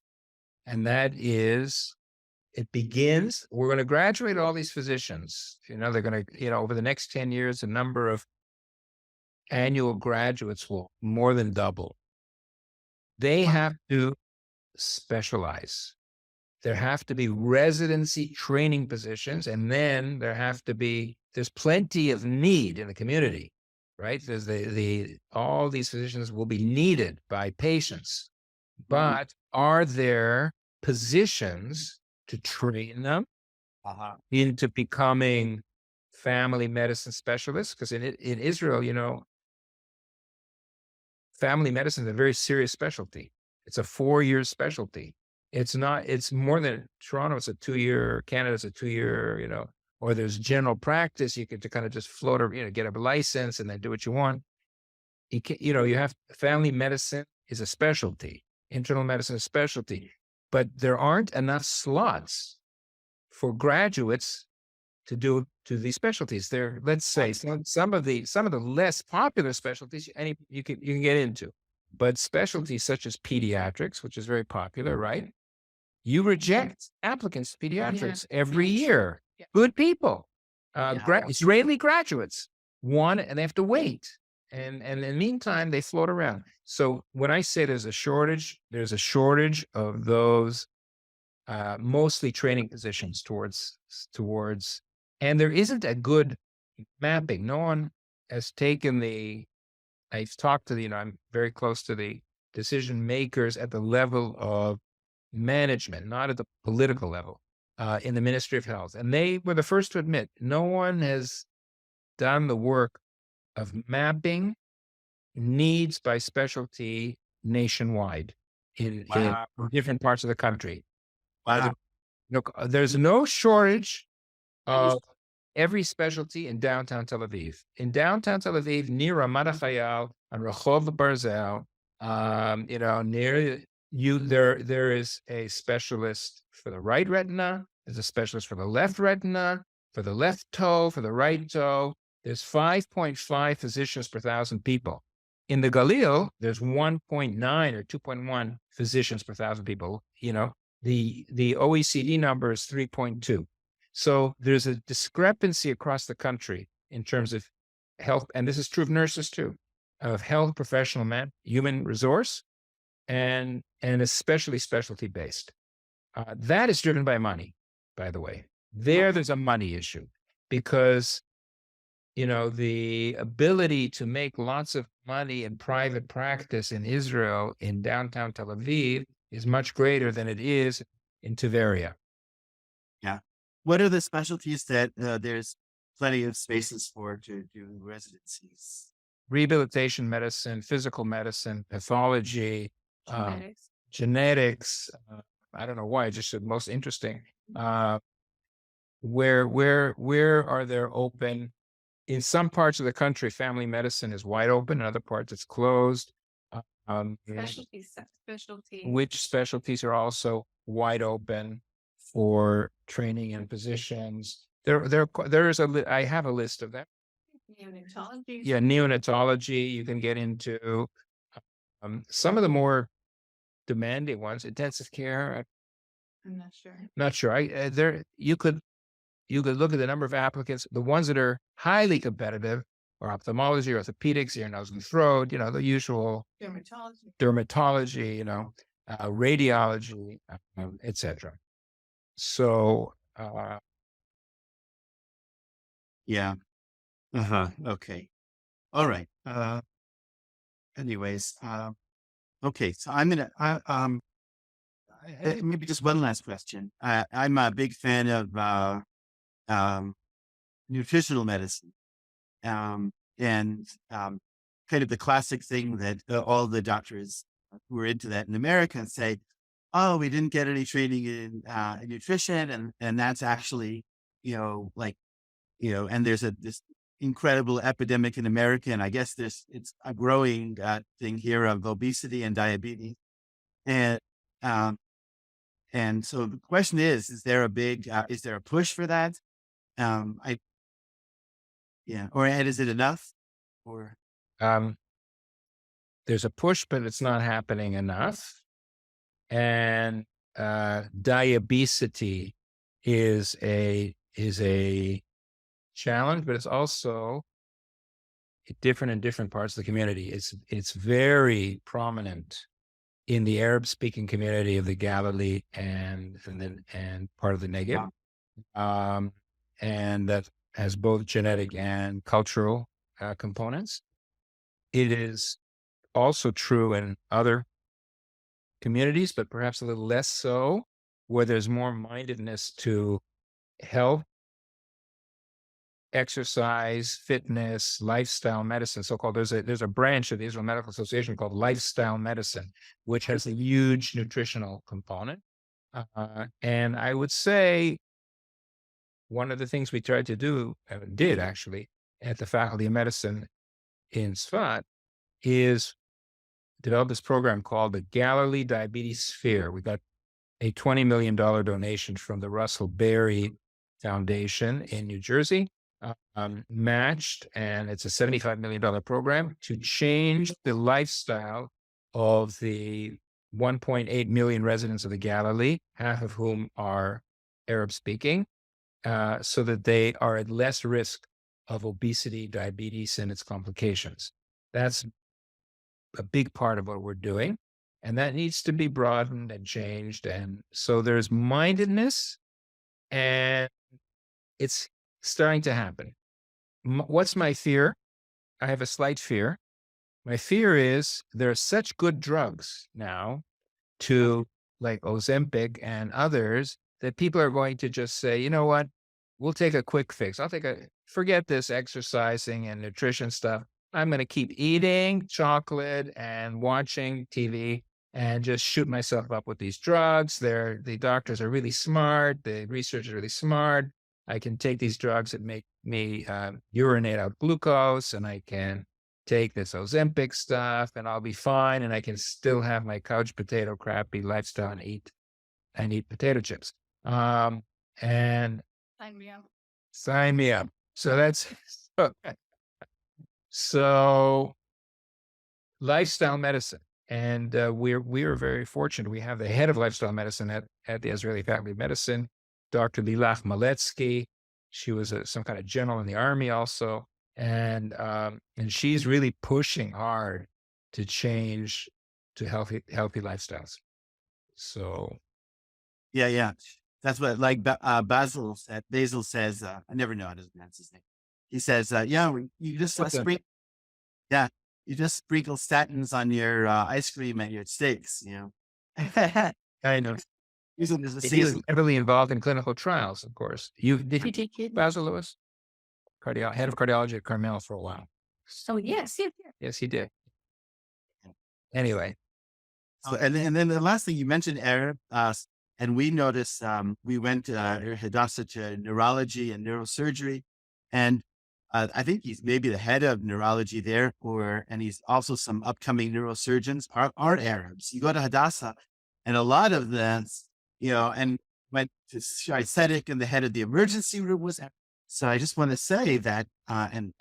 And that is it begins, we're going to graduate all these physicians. They're going to, over the next 10 years, the number of annual graduates will more than double. They have to specialize. There have to be residency training positions, and then there's plenty of need in the community, right? There's all these physicians will be needed by patients, but are there positions to train them into becoming family medicine specialists? Because in Israel, family medicine is a very serious specialty. It's a 4-year specialty. It's more than Toronto. It's a 2-year, Canada's a 2-year, or there's general practice. You get to kind of just float or, get a license and then do what you want. You have family medicine is a specialty. Internal medicine is a specialty, but there aren't enough slots for graduates to these specialties. Let's say some of the less popular specialties you can get into, but specialties such as pediatrics, which is very popular, right? You reject applicants to pediatrics every year. Yeah. Good people, Israeli graduates want it, and they have to wait. And in the meantime, they float around. So when I say there's a shortage of those mostly training positions towards, and there isn't a good mapping. No one has taken I've talked to I'm very close to the decision makers at the level of management, not at the political level, in the Ministry of Health. And they were the first to admit no one has done the work of mapping needs by specialty nationwide in different parts of the country. There's no shortage of every specialty in downtown Tel Aviv. In downtown Tel Aviv, near Ramat HaChayal, on Rehov Barzel, near you, there is a specialist for the right retina. There's a specialist for the left retina, for the left toe, for the right toe. There's 5.5 physicians per 1,000 people. In the Galil, there's 1.9 or 2.1 physicians per 1,000 people. The OECD number is 3.2. So there's a discrepancy across the country in terms of health, and this is true of nurses too, of health professional human resource, and especially specialty based. That is driven by money, by the way. There's a money issue because the ability to make lots of money in private practice in Israel, in downtown Tel Aviv, is much greater than it is in Tveria. Yeah. What are the specialties that there's plenty of spaces for to do residencies? Rehabilitation medicine, physical medicine, pathology, genetics. I don't know why, just the most interesting. Where are there open? In some parts of the country, family medicine is wide open. In other parts, it's closed. Specialties. Which specialties are also wide open for training and positions? I have a list of them. Neonatology. Yeah, neonatology. You can get into some of the more demanding ones. Intensive care. I'm not sure. Not sure. You could look at the number of applicants. The ones that are highly competitive are ophthalmology, orthopedics, ear, nose, and throat. The usual dermatology. Radiology, etc. So, yeah. Okay. All right. Anyways, okay. So I'm gonna. Maybe just one last question. I'm a big fan of nutritional medicine, and kind of the classic thing that all the doctors who are into that in America say, "Oh, we didn't get any training in nutrition," and that's actually, and there's this incredible epidemic in America, and I guess it's a growing thing here of obesity and diabetes, and so the question is there is there a push for that? Or is it enough? Or there's a push, but it's not happening enough. And diabesity is a challenge, but it's also different in different parts of the community. It's very prominent in the Arab-speaking community of the Galilee and part of the Negev, and that has both genetic and cultural components. It is also true in other communities, but perhaps a little less so, where there's more mindedness to health, exercise, fitness, lifestyle medicine, so-called. There's a branch of the Israel Medical Association called lifestyle medicine, which has a huge nutritional component. And I would say one of the things we tried to do, did actually, at the Faculty of Medicine in Sfat, is develop this program called the Galilee Diabetes Sphere. We got a $20 million donation from the Russell Berry Foundation in New Jersey, matched, and it's a $75 million program to change the lifestyle of the 1.8 million residents of the Galilee, half of whom are Arab speaking, so that they are at less risk of obesity, diabetes, and its complications. That's a big part of what we're doing, and that needs to be broadened and changed. And so there's mindedness, and it's starting to happen. What's my fear? I have a slight fear. My fear is there are such good drugs now, like Ozempic and others, that people are going to just say, you know what, we'll take a quick fix. Forget this exercising and nutrition stuff. I'm going to keep eating chocolate and watching TV and just shoot myself up with these drugs. The doctors are really smart. The research is really smart. I can take these drugs that make me urinate out glucose, and I can take this Ozempic stuff, and I'll be fine, and I can still have my couch potato crappy lifestyle and eat potato chips. And Sign me up. Sign me up. So that's so lifestyle medicine. And we are very fortunate. We have the head of lifestyle medicine at the Azrieli Faculty of Medicine, Dr. Lilach Maletsky. She was some kind of general in the army also. And she's really pushing hard to change to healthy lifestyles. So. Yeah. That's what, like, Basil says, I never know how to pronounce his name. He says, you just you just sprinkle statins on your ice cream and your steaks, I know. Use it as a He was season. heavily involved in clinical trials, of course. Did you take it? Basil Lewis? Head of cardiology at Carmel for a while. So yes. Yes, he did. Anyway. So, and then the last thing you mentioned, Arab, and we noticed, we went Hadassah to neurology and neurosurgery, and I think he's maybe the head of neurology there, and he's also some upcoming neurosurgeons are Arabs. You go to Hadassah, and a lot of them, and went to Shai Tzedek, and the head of the emergency room was Arab. So I just want to say that, and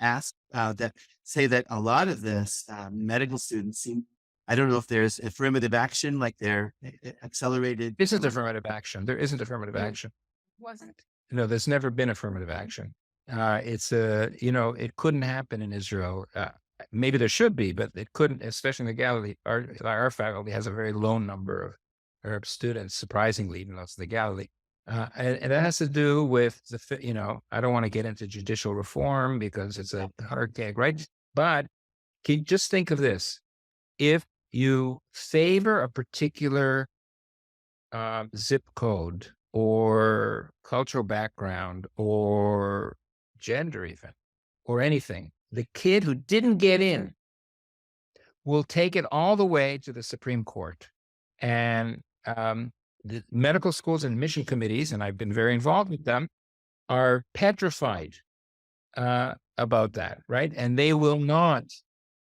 say that a lot of this medical students seem, I don't know if there's affirmative action, like they're accelerated. This is affirmative action. There isn't affirmative action. Wasn't. No, there's never been affirmative action. It couldn't happen in Israel. Maybe there should be, but it couldn't, especially in the Galilee. Our faculty has a very low number of Arab students, surprisingly, even though it's the Galilee. And that has to do with I don't want to get into judicial reform because it's a hard gag, right? But can you just think of this? If you favor a particular zip code or cultural background or gender even, or anything, the kid who didn't get in will take it all the way to the Supreme Court. And the medical schools and admission committees, and I've been very involved with them, are petrified about that, right? And they will not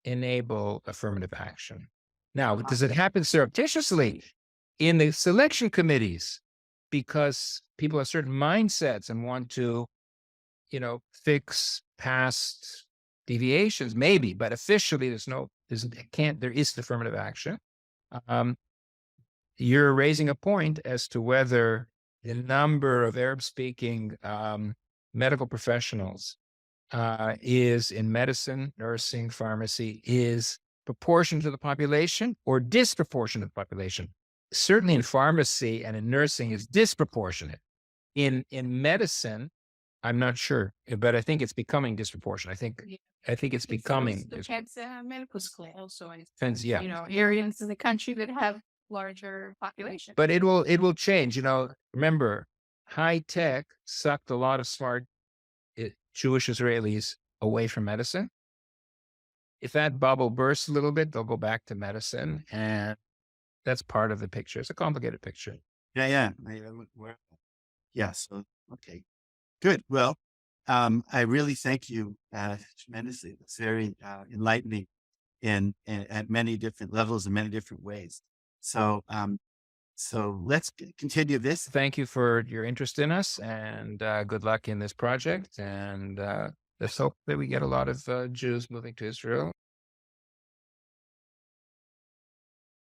enable affirmative action. Now, does it happen surreptitiously in the selection committees because people have certain mindsets and want to, fix past deviations? Maybe, but officially there isn't affirmative action. You're raising a point as to whether the number of Arab-speaking medical professionals is in medicine, nursing, pharmacy is proportional to the population or disproportionate to the population. Certainly in pharmacy and in nursing is disproportionate. In medicine, I'm not sure, but I think it's becoming disproportionate. I think it's becoming. Depends medical school also. Depends, yeah. Areas in the country that have larger population. But it will change. Remember, high tech sucked a lot of smart Jewish Israelis away from medicine. If that bubble bursts a little bit, they'll go back to medicine, and that's part of the picture. It's a complicated picture. Yeah. So, okay, good. Well, I really thank you tremendously. It's very enlightening at many different levels and many different ways. So, so let's continue this. Thank you for your interest in us, and good luck in this project. And let's hope that we get a lot of Jews moving to Israel.